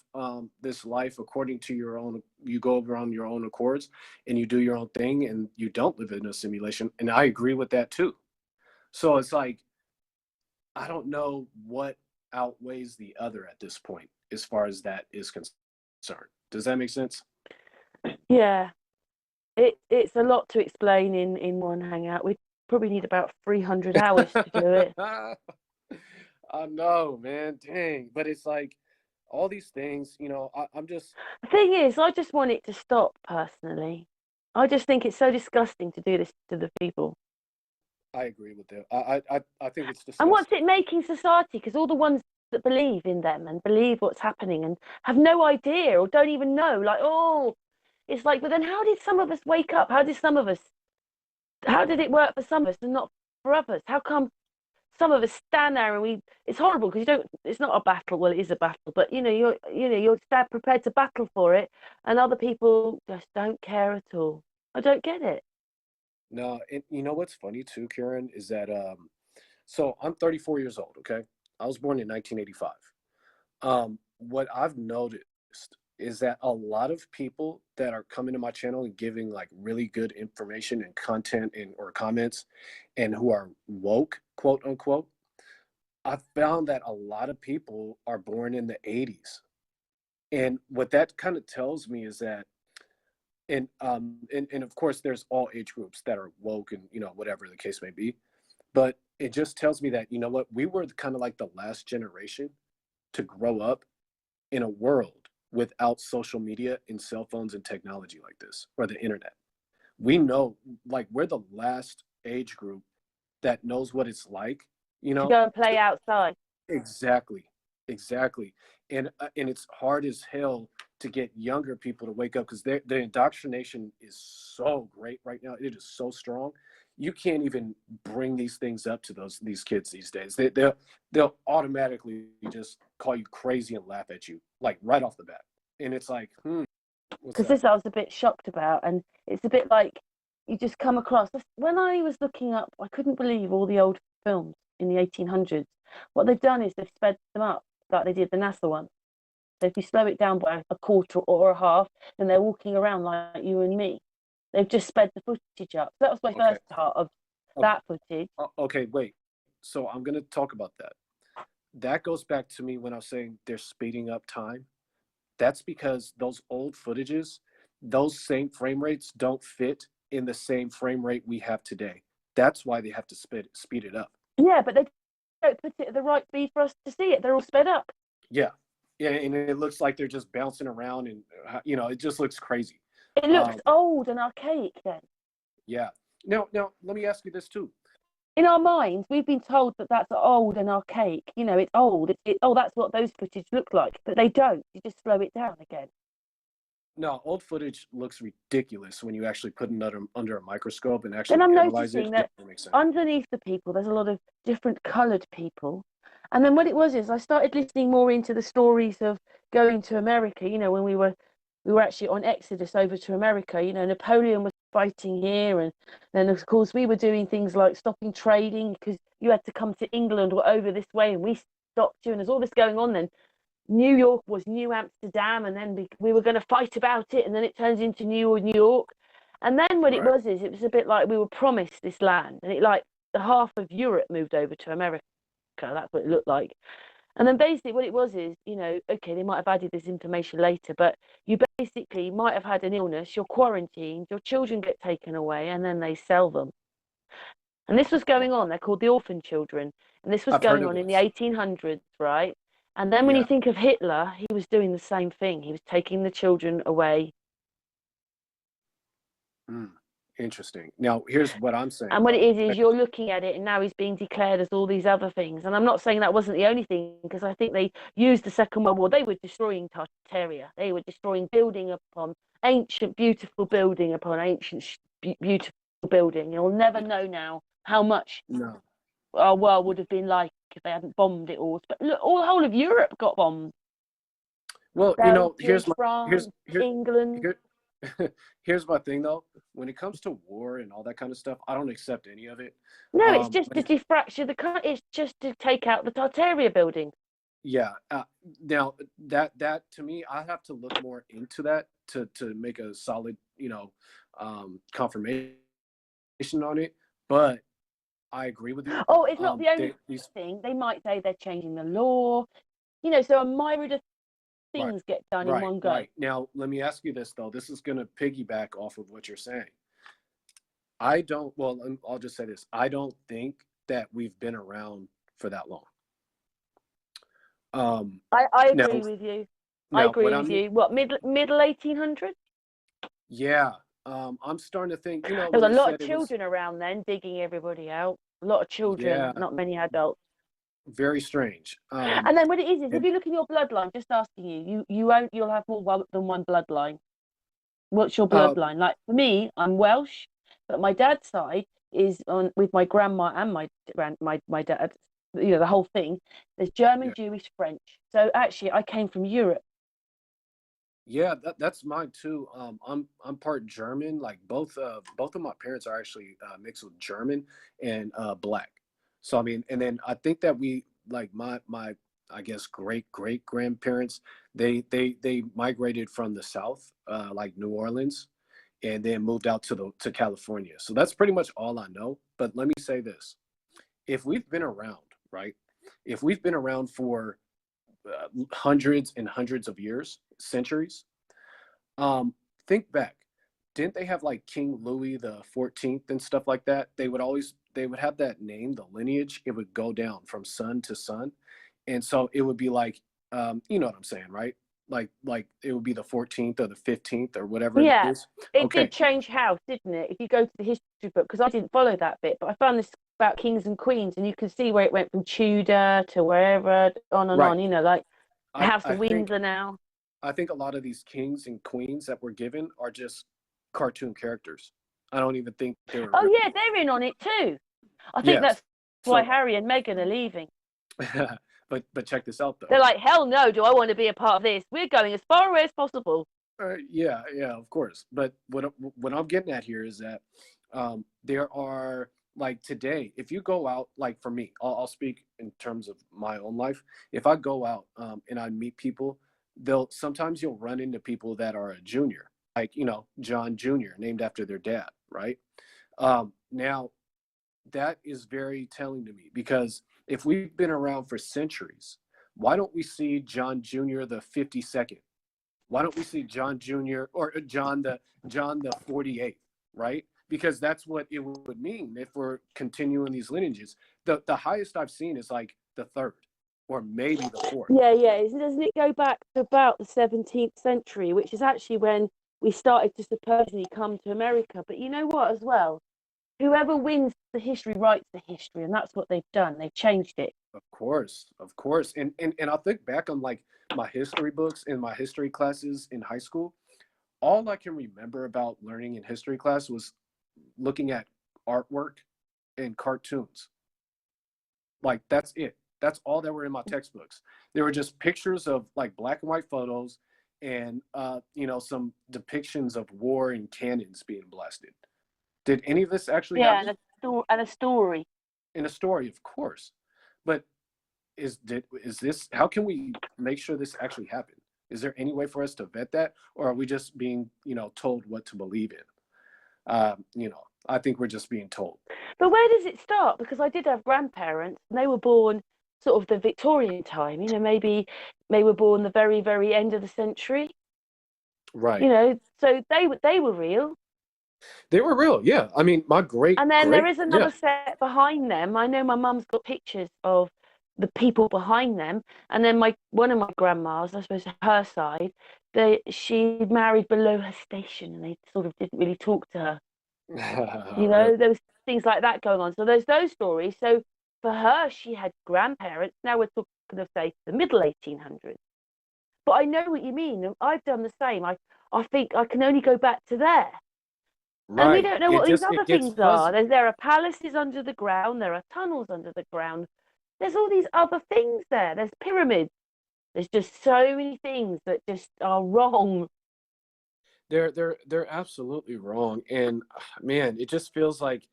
B: this life according to your own. You go around your own accords and you do your own thing, and you don't live in a simulation. And I agree with that too. So it's like I don't know what outweighs the other at this point as far as that is concerned. Does that make sense?
A: Yeah, it's a lot to explain in one hangout. We probably need about 300 hours to do it.
B: I know, man. Dang. But it's like all these things, I'm just,
A: The thing is, I just want it to stop personally. I just think it's so disgusting to do this to the people.
B: I agree with that. I think it's
A: And what's
B: disgusting.
A: it making society? Because all the ones that believe in them and believe what's happening and have no idea or don't even know, like, oh, it's like, but then how did some of us wake up? How did it work for some of us and not for others? How come some of us stand there and it's horrible because you don't, it's not a battle. Well, it is a battle, but you're prepared to battle for it, and other people just don't care at all. I don't get it.
B: No, and you know what's funny too, Karen, is that so I'm 34 years old, okay? I was born in 1985. What I've noticed is that a lot of people that are coming to my channel and giving like really good information and content and or comments and who are woke, quote unquote, I found that a lot of people are born in the 80s. And what that kind of tells me is that and of course there's all age groups that are woke and whatever the case may be, but it just tells me that what, we were kind of like the last generation to grow up in a world without social media and cell phones and technology like this or the internet. We know, like, we're the last age group that knows what it's like, you
A: To
B: know
A: go and play outside.
B: exactly, exactly. And it's hard as hell to get younger people to wake up because the indoctrination is so great right now. It is so strong. You can't even bring these things up to these kids these days. They'll automatically just call you crazy and laugh at you like right off the bat. And it's like, what's
A: Because
B: that?
A: this I was a bit shocked about, and it's a bit like you just come across. When I was looking up, I couldn't believe all the old films in the 1800s. What they've done is they've sped them up, like they did the NASA one. So if you slow it down by a quarter or a half, then they're walking around like you and me. They've just sped the footage up. So that was my
B: Okay.
A: first part of
B: Okay.
A: that footage.
B: Okay. Wait. So I'm gonna talk about that. That goes back to me when I was saying they're speeding up time. That's because those old footages, those same frame rates don't fit in the same frame rate we have today. That's why they have to speed it up.
A: Yeah, but they don't put it at the right speed for us to see it. They're all sped up.
B: Yeah. Yeah, and it looks like they're just bouncing around and it just looks crazy.
A: It looks
B: Um,
A: old and archaic then.
B: yeah. Now let me ask you this too.
A: In our minds, we've been told that that's old and archaic. It's old. Oh, that's what those footage look like. But they don't. You just slow it down again.
B: No, old footage looks ridiculous when you actually put it under a microscope and
A: Then
B: actually
A: I'm
B: analyze it.
A: noticing
B: It
A: that
B: doesn't make sense.
A: underneath the people, there's a lot of different coloured people. And then what it was is I started listening more into the stories of going to America. When we were actually on Exodus over to America. Napoleon was fighting here, and then of course we were doing things like stopping trading because you had to come to England or over this way, and we stopped you. And there's all this going on. Then New York was New Amsterdam, and then we were going to fight about it, and then it turns into New York. And then what it
B: Right.
A: was is it was a bit like we were promised this land, and it like the half of Europe moved over to America. That's what it looked like. And then basically what it was is, okay, they might have added this information later, but you basically might have had an illness, you're quarantined, your children get taken away, and then they sell them. And this was going on. They're called the orphan children. And this was
B: I've heard
A: going
B: of
A: on in the
B: this.
A: 1800s, right? And then when you
B: Yeah.
A: think of Hitler, he was doing the same thing. He was taking the children away.
B: Mm. Interesting. Now, here's what I'm saying
A: And what it
B: though.
A: is you're looking at it, and now he's being declared as all these other things. And I'm not saying that wasn't the only thing, because I think they used the Second World War. They were destroying Tartaria. They were destroying building upon ancient, beautiful building upon ancient, beautiful building. You'll never know now how much
B: No.
A: our world would have been like if they hadn't bombed it all. But look, all the whole of Europe got bombed.
B: Well,
A: Belgium,
B: here's my
A: France, England.
B: here here's my thing though. When it comes to war and all that kind of stuff, I don't accept any of it.
A: No, it's just
B: When
A: to
B: it,
A: defracture the country. It's just to take out the Tartaria building.
B: yeah. Now that to me, I have to look more into that to make a solid, confirmation on it. But I agree with you.
A: Oh, it's not the only
B: These
A: thing. They might say they're changing the law. So a myriad of
B: right,
A: things get done in
B: right,
A: one go.
B: right. Now, let me ask you this though. This is going to piggyback off of what you're saying. I don't. Well, I'll just say this. I don't think that we've been around for that long.
A: I
B: Now,
A: agree with you. I
B: now, what
A: agree
B: I
A: with
B: mean,
A: you. What, middle 1800s?
B: yeah. I'm starting to think.
A: There was
B: When
A: a
B: they
A: lot of
B: said it was,
A: children around then digging everybody out. A lot of children,
B: yeah,
A: not many adults.
B: very strange.
A: And then what it is if
B: And
A: you look in your bloodline, just asking you'll have more than one bloodline. What's your
B: uh,
A: bloodline? Like for me, I'm Welsh, but my dad's side is on with my grandma and my dad. The whole thing. There's German,
B: yeah,
A: Jewish, French. So actually, I came from Europe.
B: yeah, that's mine too. I'm part German. Like both of my parents are actually mixed with German and black. So I mean, and then I think that we like my I guess great grandparents. They migrated from the South, like New Orleans, and then moved out to California. So that's pretty much all I know. But let me say this: if we've been around, right? If we've been around for hundreds and hundreds of years, centuries, um, think back. Didn't they have like King Louis the 14th and stuff like that? They would have that name, the lineage. It would go down from son to son, and so it would be like, you know what I'm saying, right? Like it would be the 14th or the 15th or whatever it
A: Yeah,
B: is.
A: it did
B: Okay,
A: change house, didn't it? If you go to the history book, because I didn't follow that bit, but I found this about kings and queens, and you can see where it went from Tudor to wherever, on and
B: right.
A: on. Like the
B: I
A: House
B: I
A: of
B: think
A: Windsor now.
B: I think a lot of these kings and queens that were given are just cartoon characters. I don't even think they were
A: Oh
B: real
A: yeah,
B: people.
A: they're in on it too. I think
B: Yes.
A: that's why
B: So,
A: Harry and Meghan are leaving.
B: but check this out though.
A: They're like, hell no, do I want to be a part of this? We're going as far away as possible.
B: Yeah, of course. But what I'm getting at here is that there are like today, if you go out, like for me, I'll speak in terms of my own life. If I go out and I meet people, they'll sometimes you'll run into people that are a junior, like John Jr., named after their dad, right? Now that is very telling to me because if we've been around for centuries, why don't we see John Jr. the 52nd? Why don't we see John Jr. or John the 48th, right? Because that's what it would mean if we're continuing these lineages. The highest I've seen is like the third or maybe the fourth.
A: Yeah. Doesn't it go back to about the 17th century, which is actually when we started to supposedly come to America? But you know what, as well? Whoever wins the history writes the history, and that's what they've done. They've changed it.
B: Of course. And I'll think back on like my history books and my history classes in high school. All I can remember about learning in history class was looking at artwork and cartoons. Like that's it. That's all that were in my textbooks. They were just pictures of like black and white photos and some depictions of war and cannons being blasted. Did any of this actually
A: Yeah,
B: happen?
A: and a story.
B: In a story, of course. But is this how can we make sure this actually happened? Is there any way for us to vet that, or are we just being told what to believe in? I think we're just being told.
A: But where does it start? Because I did have grandparents, and they were born sort of the Victorian time. Maybe they were born the very, very end of the century.
B: Right.
A: So they were real.
B: They were real. Yeah. I mean, my great
A: And then there
B: great
A: is
B: yeah.
A: another set behind them. I know my mum's got pictures of the people behind them. And then one of my grandmas, I suppose her side, she married below her station, and they sort of didn't really talk to her. You
B: Really?
A: know, there was things like that going on. So there's those stories. So for her, she had grandparents. Now we're talking of, say, the middle 1800s. But I know what you mean. And I've done the same. I think I can only go back to there. And we
B: Right.
A: don't know
B: It
A: what these
B: just it
A: other
B: gets
A: things are.
B: fuzzy.
A: There are palaces under the ground. There are tunnels under the ground. There's all these other things there. There's pyramids. There's just so many things that just are wrong.
B: They're absolutely wrong. And man, it just feels like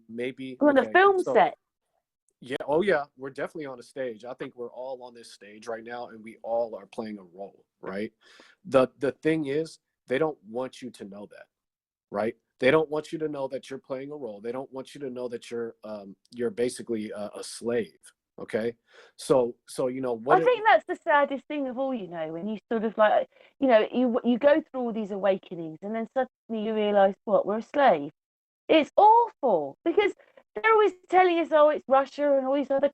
B: maybe
A: We're on a
B: okay.
A: film
B: So
A: set.
B: yeah, oh yeah, we're definitely on a stage. I think we're all on this stage right now and we all are playing a role, right? The thing is, they don't want you to know that, right? They don't want you to know that you're playing a role. They don't want you to know that you're basically a slave, okay? So you know
A: I
B: what it
A: think that's the saddest thing of all, you know, when you sort of like, you know, you go through all these awakenings and then suddenly you realise, what, we're a slave. It's awful because they're always telling us, oh, it's Russia and all these other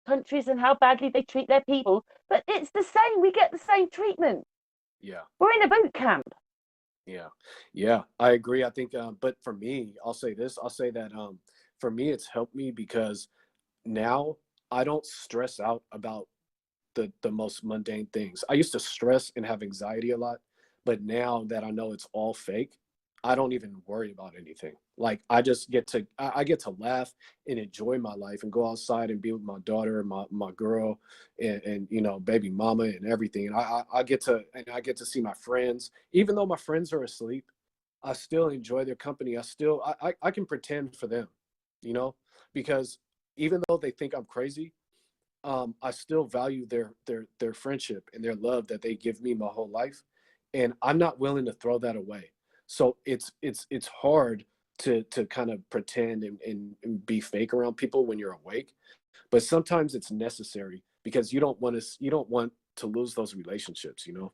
A: countries and how badly they treat their people. But it's the same. We get the same treatment.
B: yeah.
A: We're in a boot camp.
B: Yeah, yeah, I agree. I think, but for me, I'll say this. I'll say that for me, it's helped me because now I don't stress out about the most mundane things. I used to stress and have anxiety a lot, but now that I know it's all fake, I don't even worry about anything. Like I just get to I get to laugh and enjoy my life and go outside and be with my daughter, my girl, and you know, baby mama and everything. And I get to see my friends, even though my friends are asleep. I still enjoy their company. I can pretend for them, you know, because even though they think I'm crazy, I still value their friendship and their love that they give me my whole life, and I'm not willing to throw that away. So it's hard to kind of pretend and be fake around people when you're awake, but sometimes it's necessary because you don't want to lose those relationships, you know.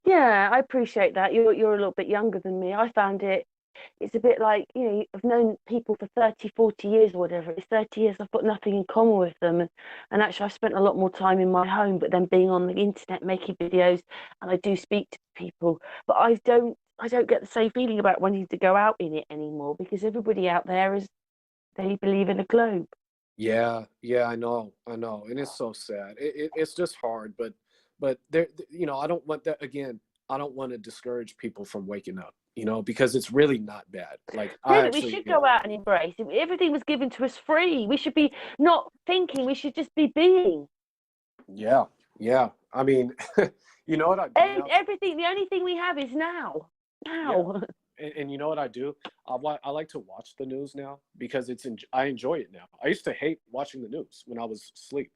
A: Yeah, I appreciate that. You're a little bit younger than me. I found it's a bit like, you know, I've known people for 30, 40 years or whatever. It's 30 years, I've got nothing in common with them. And actually, I've spent a lot more time in my home, but then being on the internet, making videos, and I do speak to people. But I don't get the same feeling about wanting to go out in it anymore because everybody out there they believe in a globe.
B: Yeah, yeah, I know, and it's so sad. It's just hard, but there, you know, I don't want that again. I don't want to discourage people from waking up, you know, because it's really not bad. Like I
A: Really, we
B: actually,
A: should go out and embrace it. Everything was given to us free. We should be not thinking, we should just be being.
B: yeah, yeah. I mean, you know what I do now?
A: Everything, the only thing we have is now.
B: Yeah,
A: Now.
B: and you know what I do? I like to watch the news now because I enjoy it now. I used to hate watching the news when I was asleep,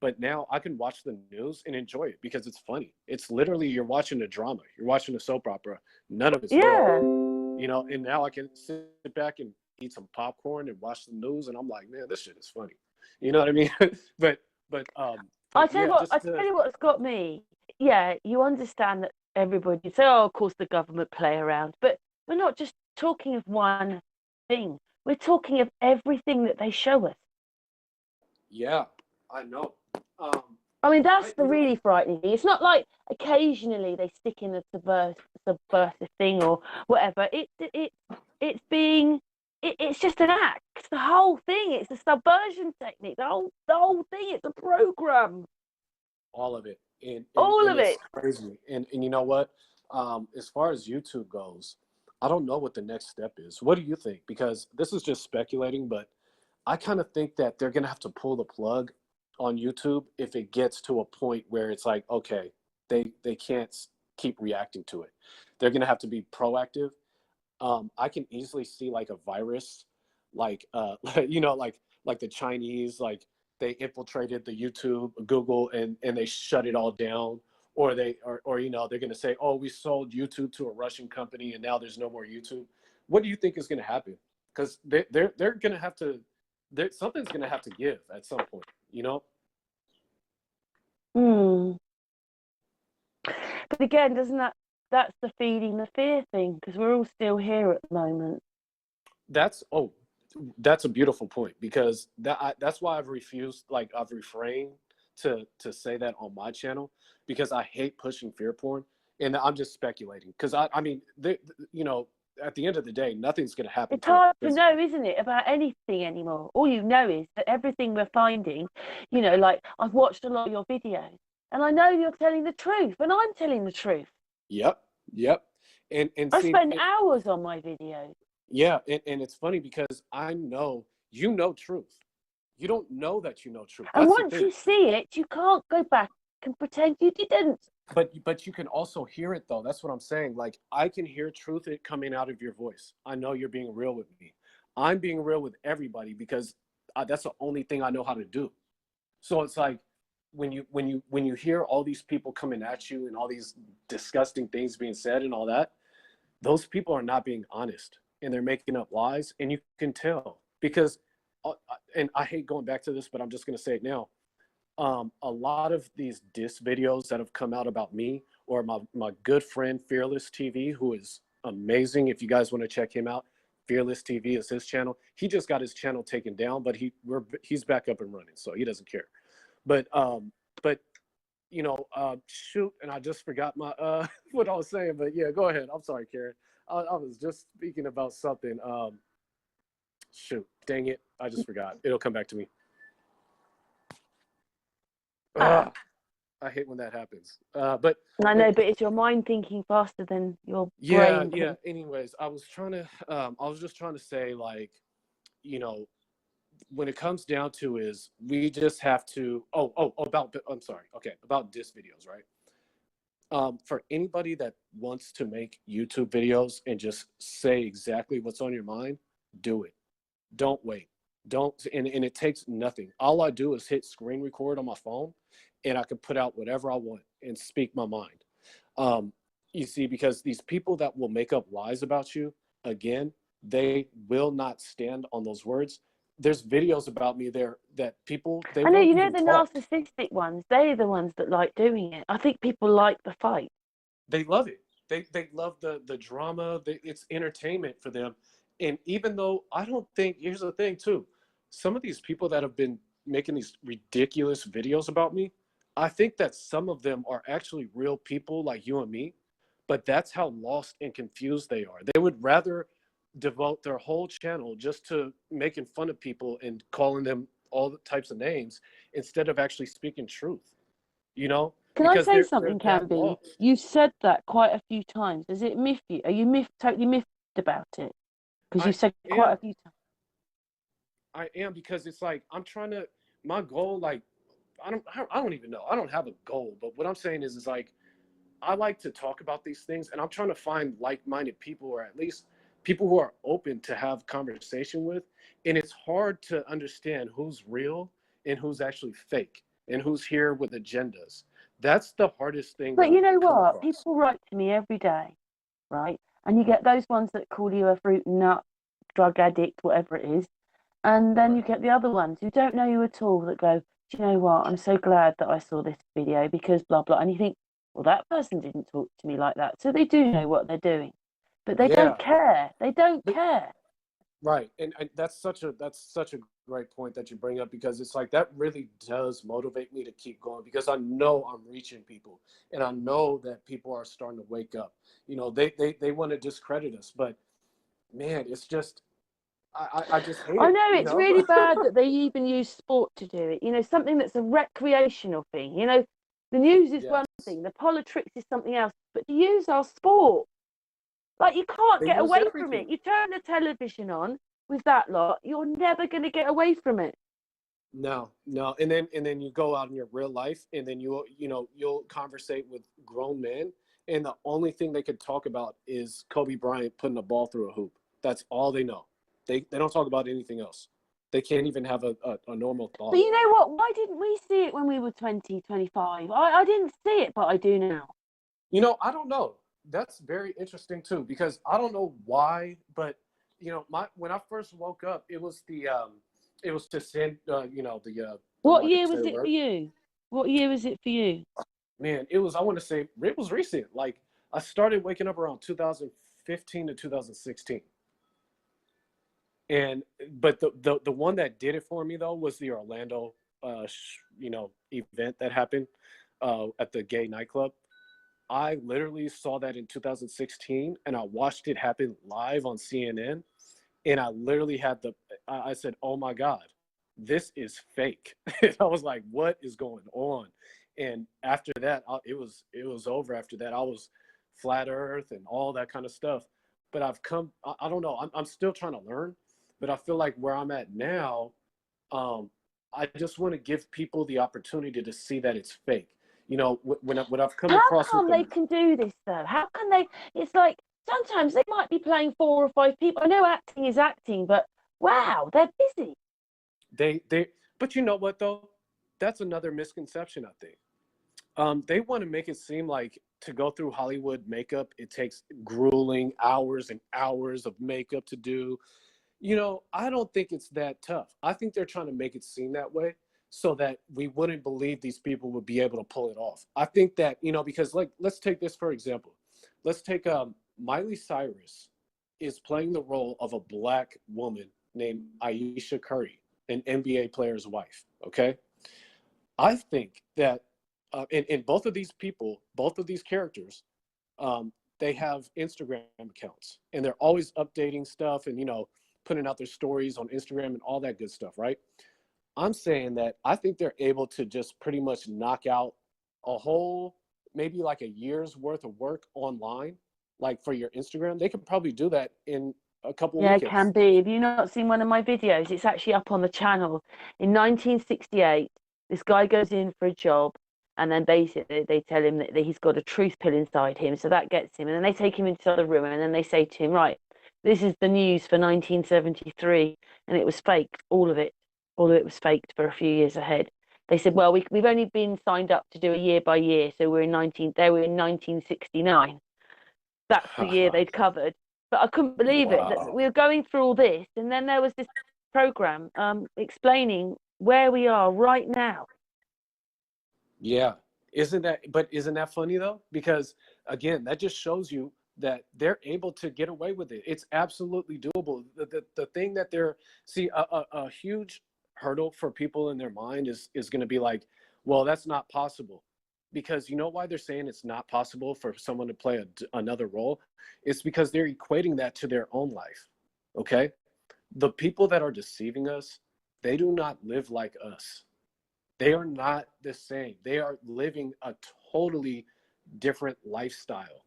B: but now I can watch the news and enjoy it because it's funny. It's literally you're watching a drama, you're watching a soap opera. None of it's real,
A: Yeah.
B: you know. And now I can sit back and eat some popcorn and watch the news, and I'm like, man, this shit is funny. You know what I mean? but but
A: I
B: but
A: tell you
B: yeah,
A: what, I
B: just
A: tell you what's got me. Yeah, you understand that everybody say, oh, of course the government play around, but we're not just talking of one thing. We're talking of everything that they show us.
B: yeah, I know. Um,
A: I mean, that's the
B: you know,
A: really frightening thing. It's not like occasionally they stick in a subversive thing or whatever. It's being it's just an act. The whole thing. It's a subversion technique. The whole thing. It's a program.
B: all of it,
A: All
B: and
A: of
B: it's
A: it.
B: crazy. And you know what? As far as YouTube goes, I don't know what the next step is. What do you think? Because this is just speculating, but I kind of think that they're gonna have to pull the plug on YouTube if it gets to a point where it's like, okay, they can't keep reacting to it. They're gonna have to be proactive. I can easily see like a virus, like you know, like the Chinese, like they infiltrated the YouTube, Google, and they shut it all down, or you know, they're gonna say, oh, we sold YouTube to a Russian company, and now there's no more YouTube. What do you think is gonna happen? Because they're gonna have to, something's gonna have to give at some point, you know.
A: Hmm. But again, doesn't that's the feeding the fear thing because we're all still here at the moment.
B: That's that's a beautiful point because that's why I've refrained to say that on my channel because I hate pushing fear porn and I'm just speculating because I mean you know, at the end of the day, nothing's going to happen
A: It's
B: to
A: hard
B: it.
A: to know, isn't it, about anything anymore. All you know is that everything we're finding, like I've watched a lot of your videos and I know you're telling the truth and I'm telling the truth.
B: Yep. And
A: I
B: see,
A: spend hours on my videos.
B: yeah, and it's funny because I know you know truth. You don't know that you know truth.
A: And
B: That's the
A: once
B: thing.
A: you see it, you can't go back and pretend you didn't.
B: But you can also hear it though. That's what I'm saying. Like I can hear truth coming out of your voice. I know you're being real with me. I'm being real with everybody because that's the only thing I know how to do. So it's like when you hear all these people coming at you and all these disgusting things being said and all that, those people are not being honest and they're making up lies, and you can tell because and I hate going back to this, but I'm just going to say it now. A lot of these diss videos that have come out about me or my good friend Fearless TV, who is amazing. If you guys want to check him out, Fearless TV is his channel. He just got his channel taken down, but he's back up and running, so he doesn't care. But shoot, and I just forgot my what I was saying. But yeah, go ahead. I'm sorry, Karen. I was just speaking about something. Shoot, dang it, I just forgot. It'll come back to me. I hate when that happens. But
A: I know, but it's your mind thinking faster than your
B: yeah,
A: brain.
B: yeah. Anyways, I was just trying to say, like, when it comes down to is we just have to. I'm sorry. Okay, about diss videos, right? For anybody that wants to make YouTube videos and just say exactly what's on your mind, do it. Don't wait. Don't and it takes nothing. All I do is hit screen record on my phone and I can put out whatever I want and speak my mind. You see, because these people that will make up lies about you, again, they will not stand on those words. There's videos about me there that people they
A: I know,
B: won't even
A: the
B: talk.
A: narcissistic ones, they're the ones that like doing it. I think people like the fight.
B: They love it. They love the drama. It's entertainment for them. And even though I don't think, here's the thing too, some of these people that have been making these ridiculous videos about me, I think that some of them are actually real people like you and me, but that's how lost and confused they are. They would rather devote their whole channel just to making fun of people and calling them all the types of names instead of actually speaking truth,
A: Can I
B: because
A: say
B: they're
A: something,
B: that
A: Canby?
B: lost.
A: You said that quite a few times. Does it miff you? Are you totally miffed about it? Because you
B: I
A: said quite
B: am.
A: a few times.
B: I am because it's like I'm trying to my goal. Like I don't even know. I don't have a goal, but what I'm saying is like I like to talk about these things, and I'm trying to find like-minded people, or at least people who are open to have conversation with. And it's hard to understand who's real and who's actually fake, and who's here with agendas. That's the hardest thing that
A: But you
B: I've
A: know
B: come
A: what?
B: across.
A: People write to me every day, right? And you get those ones that call you a fruit nut, drug addict, whatever it is. And then
B: Right.
A: you get the other ones who don't know you at all that go, do you know what? I'm so glad that I saw this video because blah, blah. And you think, well, that person didn't talk to me like that. So they do know what they're doing, but they don't
B: Yeah.
A: care. They don't
B: But
A: care.
B: right, and that's such a great point that you bring up, because it's like that really does motivate me to keep going, because I know I'm reaching people, and I know that people are starting to wake up. They want to discredit us, but man, it's just I just hate
A: I
B: it.
A: know it's really bad that they even use sport to do it. Something that's a recreational thing. The news is one
B: Yes,
A: thing, the politics is something else, but to use our sport, like you can't
B: they
A: get
B: use
A: away from it.
B: everything.
A: You turn the television on with that lot, you're never going to get away from it.
B: No, no, and then you go out in your real life, and then you'll conversate with grown men, and the only thing they could talk about is Kobe Bryant putting a ball through a hoop. That's all they know. They don't talk about anything else. They can't even have a normal
A: But
B: thought.
A: you know what? Why didn't we see it when we were 20, 25? I didn't see it, but I do now.
B: I don't know. That's very interesting too, because I don't know why, but my when I first woke up, it was to send I'm
A: What
B: not gonna
A: year
B: say
A: was
B: the
A: it for
B: word.
A: you? What year was it for you?
B: Man, I want to say it was recent. Like I started waking up around 2015 to 2016. And but the one that did it for me though was the Orlando event that happened at the gay nightclub. I literally saw that in 2016, and I watched it happen live on CNN, and I literally had I said, "Oh my God, this is fake." And I was like, "What is going on?" And after that, it was over. After that, I was flat Earth and all that kind of stuff. But I don't know. I'm still trying to learn, but I feel like where I'm at now, um, I just want to give people the opportunity to see that it's fake. When I've come
A: How
B: across with
A: come they
B: them,
A: can do this though? How can they? It's like sometimes they might be playing 4 or 5 people. I know acting is acting, but wow, they're busy.
B: they but you know what though? That's another misconception, I think. They want to make it seem like to go through Hollywood makeup, it takes grueling hours and hours of makeup to do. I don't think it's that tough. I think they're trying to make it seem that way so that we wouldn't believe these people would be able to pull it off. I think that, because like, let's take this for example. Let's take Miley Cyrus is playing the role of a black woman named Aisha Curry, an NBA player's wife. Okay. I think that in both of these people, both of these characters, they have Instagram accounts and they're always updating stuff and, putting out their stories on Instagram and all that good stuff, right? I'm saying that I think they're able to just pretty much knock out a whole, maybe like a year's worth of work online, like for your Instagram. They could probably do that in a couple of
A: Yeah, it
B: weekends.
A: can be. Have you not seen one of my videos? It's actually up on the channel. In 1968, this guy goes in for a job, and then basically they tell him that he's got a truth pill inside him, so that gets him. And then they take him into the other room, and then they say to him, "Right, this is the news for 1973," and it was faked. All of it, all of it was faked for a few years ahead. They said, "Well, we've only been signed up to do a year by year, so we're in 19. They were in 1969." That's the year they'd covered. But I couldn't believe it that
B: Wow.
A: we were going through all this, and then there was this program explaining where we are right now.
B: Yeah. Isn't that funny though? Because again, that just shows you that they're able to get away with it. It's absolutely doable. The thing that they're see a huge hurdle for people in their mind is going to be like, well, that's not possible. Because you know why they're saying it's not possible for someone to play another role? It's because they're equating that to their own life. Okay? The people that are deceiving us, they do not live like us. They are not the same. They are living a totally different lifestyle.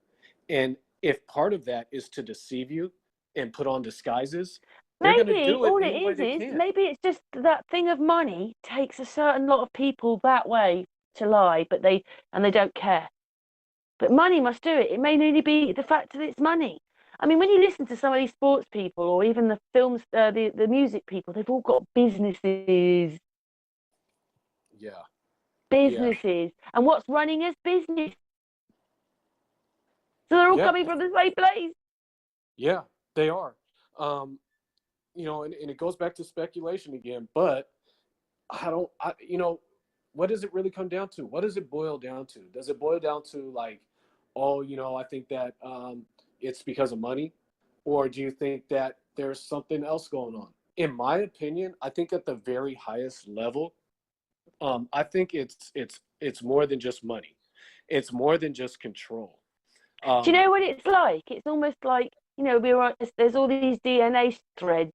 B: And if part of that is to deceive you and put on disguises, they're going to
A: Maybe
B: do it
A: all it
B: any way they
A: is
B: can.
A: maybe it's just that thing of money takes a certain lot of people that way to lie, but they don't care. But money must do it. It may only be the fact that it's money. I mean, when you listen to some of these sports people or even the films, the music people, they've all got businesses,
B: Yeah. Yeah.
A: businesses, and what's running is business. So they're all
B: Yeah.
A: coming from the same place.
B: Yeah. They are. Um, and it goes back to speculation again, but what does it really come down to? What does it boil down to? Does it boil down to like, oh, I think that it's because of money? Or do you think that there's something else going on? In my opinion, I think at the very highest level, I think it's more than just money. It's more than just control.
A: Do you
B: Um,
A: know what it's like? It's almost like, there's all these DNA threads,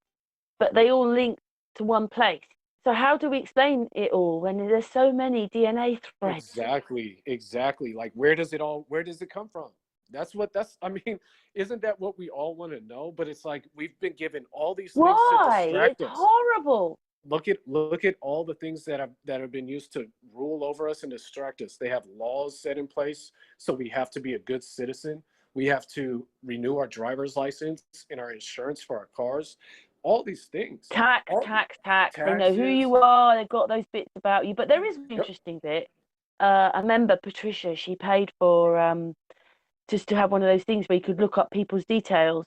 A: but they all link to one place. So how do we explain it all when there's so many DNA threads?
B: exactly. Like where does it come from? I mean, isn't that what we all want to know? But it's like we've been given all these things to
A: Why?
B: distract
A: It's
B: us.
A: horrible.
B: Look at all the things that have been used to rule over us and distract us. They have laws set in place, so we have to be a good citizen. We have to renew our driver's license and our insurance for our cars. All these things,
A: Tax,
B: all
A: tax, tax. They know who
B: taxes.
A: you are. They've got those bits about you. But there is an
B: Yep.
A: interesting bit. I remember Patricia, she paid for just to have one of those things where you could look up people's details.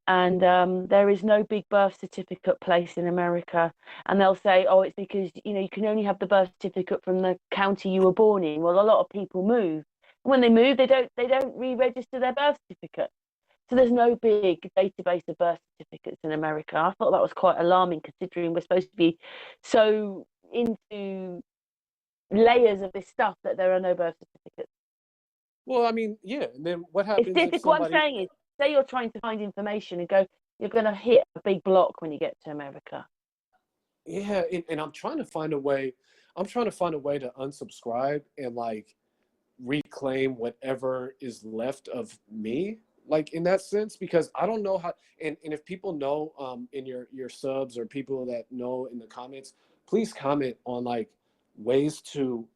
A: And there is no big birth certificate place in America. And they'll say, oh, it's because, you can only have the birth certificate from the county you were born in. Well, a lot of people move. And when they move, they don't re-register their birth certificate. So there's no big database of birth certificates in America. I thought that was quite alarming considering we're supposed to be so into layers of this stuff that there are no birth certificates.
B: Well, I mean, yeah. And then what
A: It's
B: happens if
A: difficult. What I'm
B: somebody?
A: saying is, say you're trying to find information and go, you're going to hit a big block when you get to America.
B: Yeah, and I'm trying to find a way. I'm trying to find a way to unsubscribe and like reclaim whatever is left of me, like in that sense, because I don't know how. And if people know, in your subs or people that know in the comments, please comment on like ways to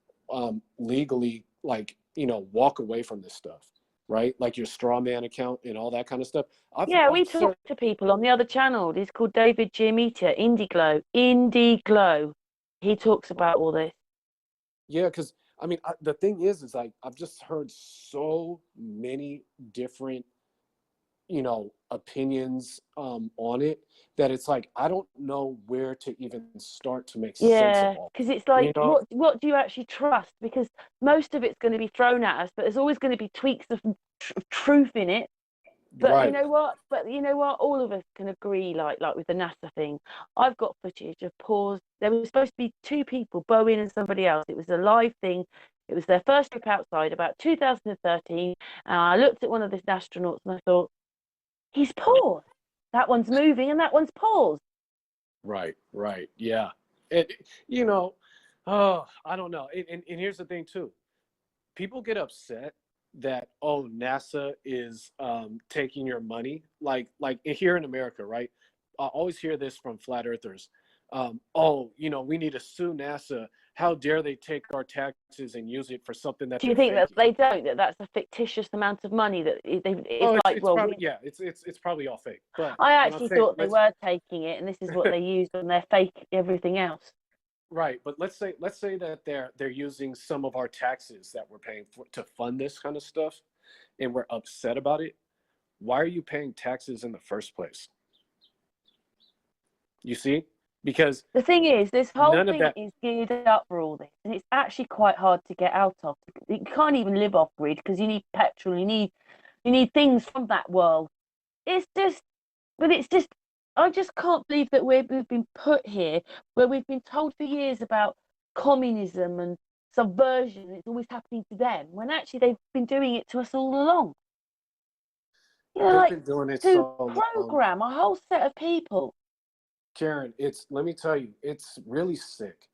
B: legally, like, walk away from this stuff, right? Like your straw man account and all that kind of stuff.
A: Yeah,
B: I've
A: we talk to people on the other channel. He's called David Giametta, Indie Glow. Indie Glow. He talks about all this.
B: Yeah, because I mean, the thing is like I've just heard so many different, opinions on it, that it's like I don't know where to even start to make sense of
A: Yeah,
B: all.
A: because it's
B: You
A: like,
B: know,
A: what do you actually trust? Because most of it's going to be thrown at us, but there's always going to be tweaks of truth in it. But you
B: right?
A: know what? All of us can agree, like with the NASA thing. I've got footage of pause. There was supposed to be two people, Bowen and somebody else. It was a live thing. It was their first trip outside, about 2013. And I looked at one of the astronauts and I thought, he's paused. That one's moving and that one's paused.
B: Right. Yeah. It, you know, oh, I don't know. And here's the thing too. People get upset that, oh, NASA is taking your money, like here in America, right? I always hear this from flat earthers. Oh, we need to sue NASA. How dare they take our taxes and use it for something that
A: Do you
B: they're
A: think that
B: faking?
A: they don't? That's a fictitious amount of money that it's
B: Oh,
A: like,
B: it's
A: well,
B: probably, yeah, it's probably all fake. But
A: I
B: what I'm
A: actually
B: saying,
A: thought they were taking it, and this is what they used on their fake everything else.
B: right, but let's say that they're using some of our taxes that we're paying for to fund this kind of stuff, and we're upset about it. Why are you paying taxes in the first place? You see? Because
A: The thing is, this whole
B: none of
A: thing
B: that.
A: is geared up for all this, and it's actually quite hard to get out of. You can't even live off grid because you need petrol, you need things from that world. It's just, but it's just, I just can't believe that we've been put here where we've been told for years about communism and subversion. It's always happening to them when actually they've been doing it to us all along.
B: They've
A: Like
B: been doing it
A: to
B: so long.
A: program a whole set of people.
B: Karen, let me tell you, it's really sick.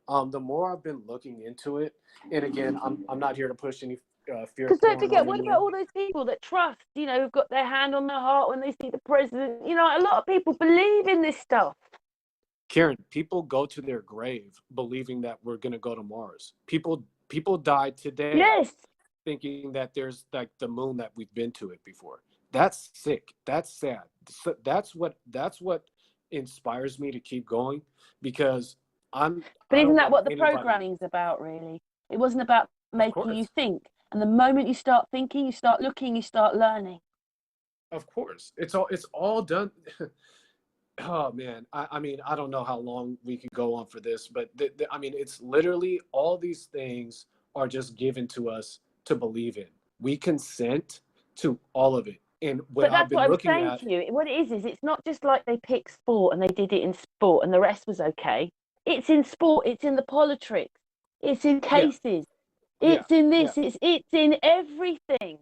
B: The more I've been looking into it, and again, I'm not here to push any fear
A: Because don't
B: porn
A: forget,
B: on
A: what about
B: anyone.
A: all those people that trust, who've got their hand on their heart when they see the president? A lot of people believe in this stuff.
B: Karen, people go to their grave believing that we're gonna go to Mars. People died today
A: Yes.
B: thinking that there's like the moon, that we've been to it before. That's sick. That's sad. That's what inspires me to keep going, because
A: But
B: I
A: isn't
B: don't
A: that
B: want
A: what the
B: anybody.
A: programming's about, really? It wasn't about
B: Of
A: making you
B: course.
A: think. And the moment you start thinking, you start looking, you start learning.
B: Of course. It's all done. Oh man, I mean, I don't know how long we could go on for this, but I mean, it's literally all these things are just given to us to believe in. We consent to all of it. And what
A: But
B: I've
A: that's what
B: been
A: I was
B: looking
A: saying
B: at,
A: to you. What it is it's not just like they picked sport and they did it in sport and the rest was okay. It's in sport, it's in the politics, it's in
B: yeah,
A: cases,
B: yeah,
A: it's in
B: yeah,
A: this, it's in everything.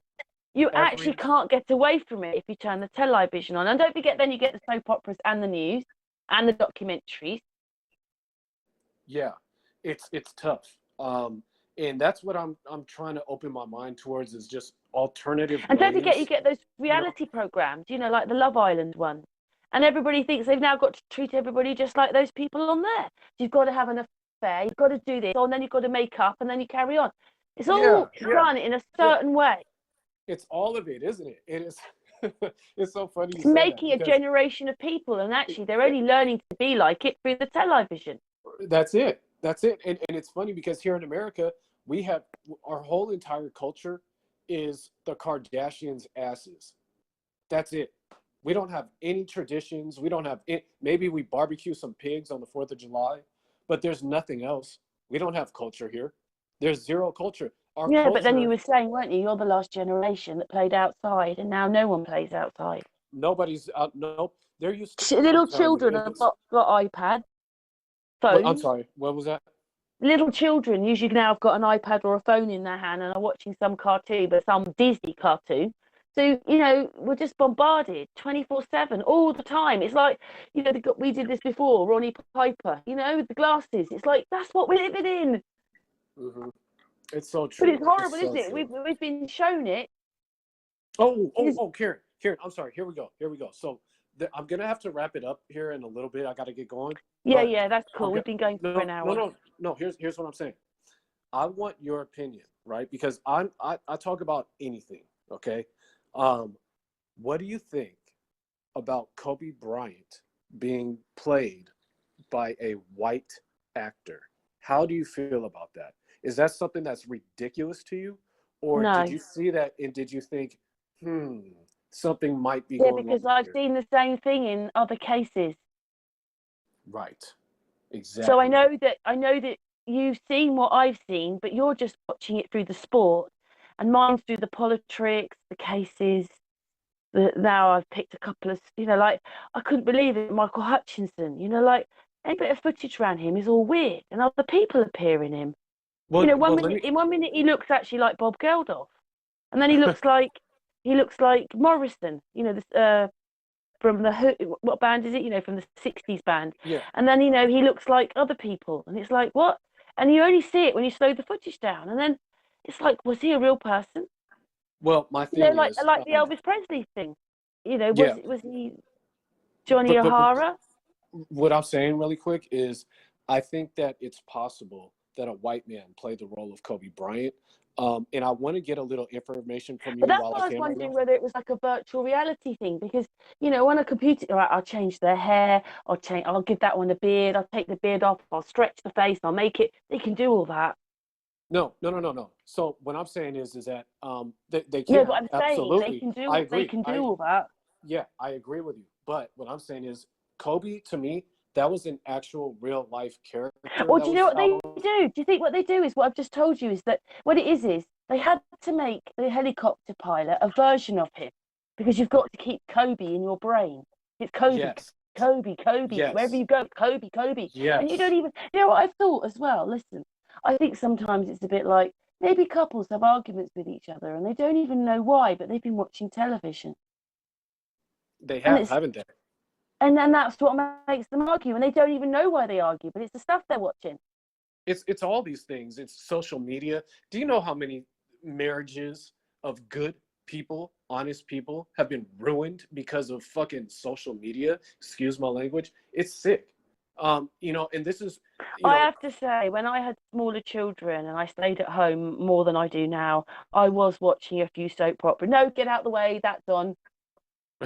A: You actually
B: every,
A: can't get away from it if you turn the television on. And don't forget, then you get the soap operas and the news and the documentaries.
B: yeah, it's tough. And that's what I'm trying to open my mind towards, is just alternative
A: And don't forget, you
B: ways,
A: get those
B: you know.
A: reality programs, like the Love Island one. And everybody thinks they've now got to treat everybody just like those people on there. You've got to have an affair, you've got to do this, and then you've got to make up, and then you carry on. It's
B: Yeah,
A: all
B: yeah,
A: done in a
B: yeah.
A: certain way.
B: It's all of it, isn't it? It is. It's so funny you
A: It's
B: say that,
A: making a
B: because
A: generation of people, and actually, they're only learning to be like it through the television.
B: that's it. That's it. And it's funny because here in America, we have our whole entire culture is the Kardashians' asses. That's it. We don't have any traditions. We don't have any, maybe we barbecue some pigs on the 4th of July, but there's nothing else. We don't have culture here. There's zero culture. Our
A: Yeah, but then you
B: culture,
A: were saying, weren't you? You're the last generation that played outside, and now no one plays outside.
B: nobody's out. Nope. There used to, I'm
A: Little
B: telling you,
A: children
B: it
A: have
B: was,
A: got iPad
B: well, I'm
A: phones.
B: sorry. What was that?
A: little children usually now have got an iPad or a phone in their hand and are watching some cartoon, but some Disney cartoon. So, we're just bombarded 24/7 all the time. It's like, we did this before, Ronnie Piper, with the glasses. It's like, that's what we're living in.
B: Mm-hmm. It's so
A: But
B: true.
A: it's horrible,
B: It's so
A: isn't it?
B: true.
A: We've been shown it.
B: Karen, I'm sorry. Here we go. So I'm gonna have to wrap it up here in a little bit. I got to get going.
A: Yeah,
B: But
A: yeah, that's cool.
B: I'm
A: We've
B: gonna
A: been going for an hour.
B: no. Here's what I'm saying. I want your opinion, right? Because I talk about anything. Okay. What do you think about Kobe Bryant being played by a white actor? How do you feel about that? Is that something that's ridiculous to you? Or did
A: No.
B: you see that and did you think, something might be
A: Yeah,
B: going on
A: because I've
B: here?
A: seen the same thing in other cases.
B: Right.
A: So I
B: Exactly.
A: know that you've seen what I've seen, but you're just watching it through the sport, and mine's through the politics, the cases. Now I've picked a couple of, like I couldn't believe it, Michael Hutchinson. Like any bit of footage around him is all weird, and other people appear in him.
B: Well,
A: One
B: let
A: minute
B: me.
A: in 1 minute he looks actually like Bob Geldof, and then he looks like Morrison. This from the what band is it? From the '60s band,
B: Yeah.
A: and then he looks like other people, and it's like what? And you only see it when you slow the footage down, and then it's like, was he a real person?
B: Well, my thing
A: Like
B: is,
A: the Elvis Presley thing. Was
B: yeah,
A: was he Johnny
B: but
A: O'Hara?
B: what I'm saying really quick is, I think that it's possible that a white man played the role of Kobe Bryant. And I want to get a little information from
A: But
B: you
A: that's
B: while
A: why
B: I
A: I was
B: can right now.
A: wondering whether it was like a virtual reality thing, because on a computer, right, I'll change their hair, I'll give that one a beard, I'll take the beard off, I'll stretch the face, I'll make it. They can do all that.
B: No. So what I'm saying is that they
A: No, but
B: can
A: I'm saying they
B: absolutely.
A: can
B: I
A: do they
B: agree.
A: can do all that.
B: Yeah, I agree with you. But what I'm saying is, Kobe to me, that was an actual real life character
A: Or
B: that
A: do you know
B: was
A: what they
B: out.
A: do? Do you think what they do is what I've just told you, is that what it is they had to make the helicopter pilot a version of him, because you've got to keep Kobe in your brain. It's Kobe,
B: Yes,
A: Kobe, Kobe. Wherever
B: yes,
A: you go, Kobe, Kobe. And you don't
B: yes.
A: even, what I've thought as well. Listen, I think sometimes it's a bit like maybe couples have arguments with each other and they don't even know why, but they've been watching television.
B: They
A: And
B: have,
A: it's
B: haven't they?
A: and then that's what makes them argue, and they don't even know why they argue, but it's the stuff they're watching.
B: It's all these things. It's social media. Do you know how many marriages of good people, honest people, have been ruined because of fucking social media? Excuse my language. It's sick. And this is, you
A: I
B: know,
A: have to say, when I had smaller children and I stayed at home more than I do now, I was watching a few soap operas. No, get out the way, that's on.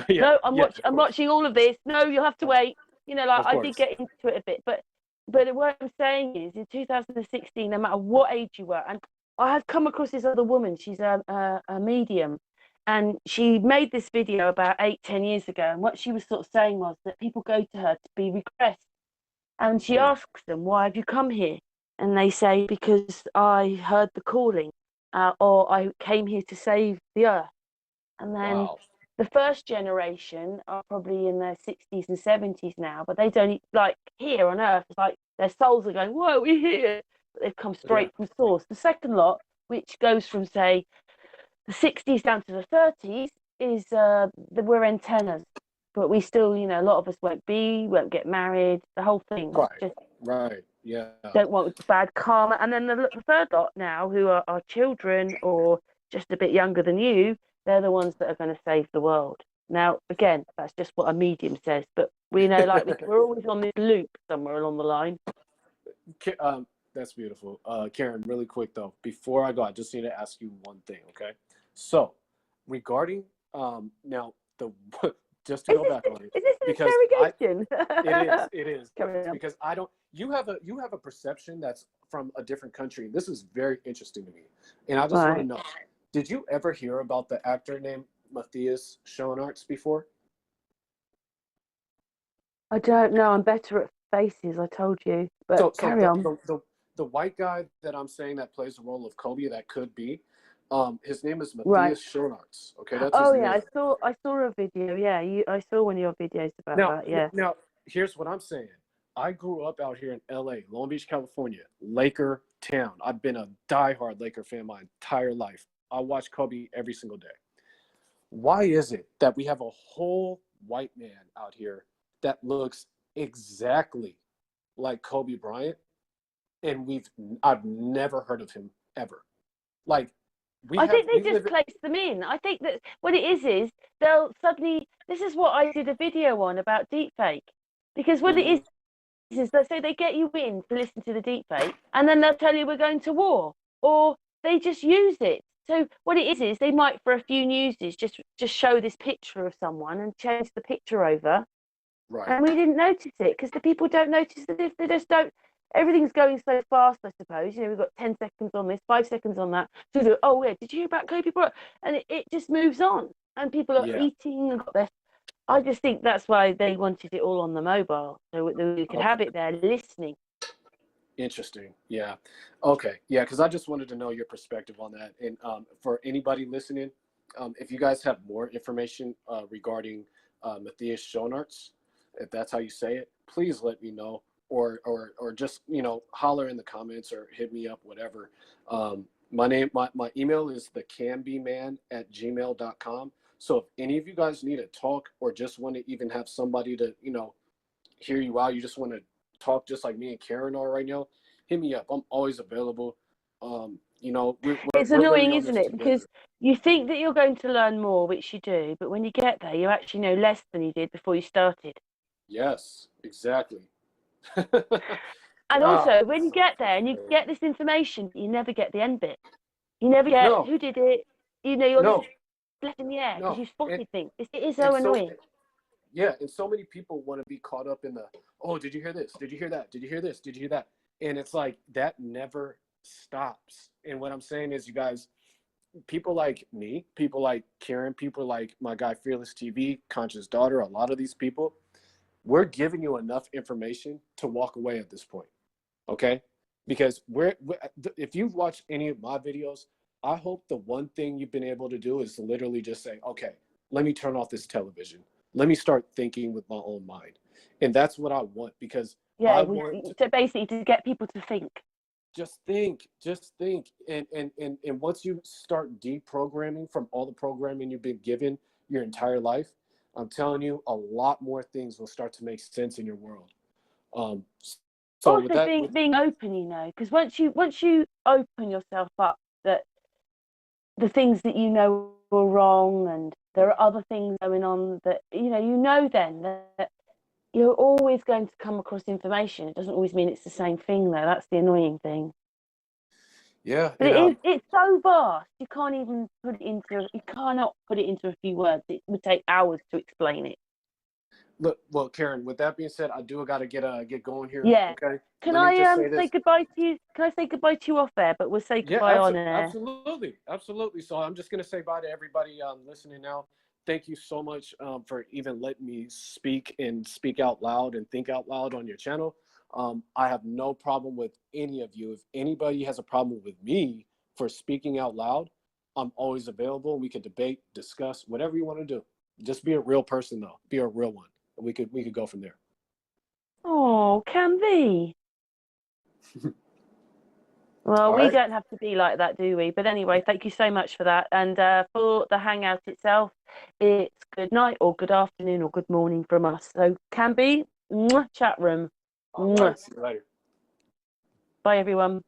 B: yeah,
A: No,
B: yeah, of
A: I'm
B: course,
A: watching all of this. No, you'll have to
B: of,
A: wait. Like
B: of
A: I did
B: course.
A: get into it a bit, but what I'm saying is, in 2016, no matter what age you were, and I have come across this other woman. She's a medium, and she made this video about 8, 10 years ago. And what she was sort of saying was that people go to her to be regressed, and she
B: Mm,
A: asks them, "Why have you come here?" And they say, "Because I heard the calling, or I came here to save the earth." And then
B: wow.
A: the first generation are probably in their 60s and 70s now, but they don't, like, here on earth. It's like their souls are going, "Whoa, we're here," but they've come
B: Yeah,
A: straight from source. The second lot, which goes from, say, the 60s down to the 30s, is we're antennas, but we still, a lot of us won't get married, the whole thing.
B: right,
A: Just
B: right. Yeah,
A: don't want bad karma. And then the third lot now, who are children or just a bit younger than you, they're the ones that are going to save the world. Now, again, that's just what a medium says, but we know, like, we're always on this loop somewhere along the line.
B: That's beautiful. Karen, really quick though, before I go, I just need to ask you one thing, okay? So, regarding now the just to
A: Is
B: go back on it,
A: this an
B: because
A: interrogation?
B: it is
A: Carry on.
B: because I don't. You have a perception that's from a different country. This is very interesting to me, and I just want to
A: Right.
B: know: did you ever hear about the actor named Matthias Schoenaerts before?
A: I don't know. I'm better at faces, I told you, but
B: So
A: carry on.
B: the white guy that I'm saying that plays the role of Kobe, that could be, his name is
A: Right.
B: Matthias Schoenaerts. Okay, that's his
A: Oh yeah,
B: name.
A: I saw a video. Yeah, I saw one of your videos about
B: Now,
A: that. Yeah.
B: now here's what I'm saying. I grew up out here in LA, Long Beach, California, Laker town. I've been a diehard Laker fan my entire life. I watch Kobe every single day. Why is it that we have a whole white man out here that looks exactly like Kobe Bryant, and I've never heard of him ever? Like
A: I think
B: we
A: they just
B: live
A: place them in. I think that what it is they'll suddenly. This is what I did a video on about deepfake, because what it
B: Mhm.
A: is that so they get you in to listen to the deepfake, and then they'll tell you we're going to war, or they just use it. So what it is they might for a few newses just show this picture of someone and change the picture over,
B: Right.
A: and we didn't notice it because the people don't notice that if they just don't. Everything's going so fast, I suppose. You know, we've got 10 seconds on this, 5 seconds on that. So, oh, yeah, did you hear about Kobe Bryant? And it just moves on. And people are
B: Yeah.
A: eating and got their. I just think that's why they wanted it all on the mobile. So we could
B: Okay.
A: have it there listening.
B: Interesting. Yeah. Okay. Yeah. Because I just wanted to know your perspective on that. And for anybody listening, if you guys have more information regarding Matthias Schoenaerts, if that's how you say it, please let me know. Or just holler in the comments or hit me up, whatever. My email is thecanbeman@gmail.com. So if any of you guys need to talk or just want to even have somebody to hear you out, you just want to talk just like me and Karen are right now, hit me up. I'm always available.
A: It's
B: We're
A: annoying,
B: learning on
A: isn't
B: this
A: it? Because
B: together.
A: you think that you're going to learn more, which you do, but when you get there, you actually know less than you did before you started.
B: Yes, exactly.
A: And
B: God,
A: also, when
B: it's
A: you
B: so
A: get there and you
B: frustrating.
A: get this information, you never get the end bit. You never get
B: No,
A: who did it. You're just
B: no,
A: left in the air because
B: no.
A: you spotted things. It is
B: And
A: so
B: so
A: annoying.
B: yeah, and so many people want to be caught up in the, oh, did you hear this? Did you hear that? Did you hear this? Did you hear that? And it's like that never stops. And what I'm saying is, you guys, people like me, people like Karen, people like my guy Fearless TV, Conscious Daughter, a lot of these people, we're giving you enough information to walk away at this point. Okay? Because if you've watched any of my videos, I hope the one thing you've been able to do is literally just say, okay, let me turn off this television. Let me start thinking with my own mind. And that's what I want, because I
A: Yeah,
B: want
A: so basically to get people to think.
B: just think. And once you start deprogramming from all the programming you've been given your entire life, I'm telling you, a lot more things will start to make sense in your world. Um, so with
A: Also,
B: that,
A: being open, because once you open yourself up that the things that you know are wrong and there are other things going on that then that you're always going to come across information. It doesn't always mean it's the same thing, though. That's the annoying thing.
B: yeah,
A: But it's so vast. You cannot put it into a few words. It would take hours to explain it.
B: look, well, Karen, with that being said, I do got to get going here.
A: Yeah.
B: Okay,
A: Can
B: let me
A: I
B: just say
A: say
B: this.
A: goodbye to you? Can I say goodbye to you off air? But we'll say
B: Yeah,
A: goodbye on air.
B: absolutely, absolutely. So I'm just gonna say bye to everybody listening now. Thank you so much for even letting me speak and speak out loud and think out loud on your channel. I have no problem with any of you. If anybody has a problem with me for speaking out loud, I'm always available. We could debate, discuss, whatever you want to do. Just be a real person, though. Be a real one. We could go from there.
A: Oh, can be. Well,
B: All
A: we
B: right.
A: don't have to be like that, do we? But anyway, thank you so much for that. And for the hangout itself, it's good night or good afternoon or good morning from us. So can be chat room.
B: All right. See you later.
A: Bye, everyone.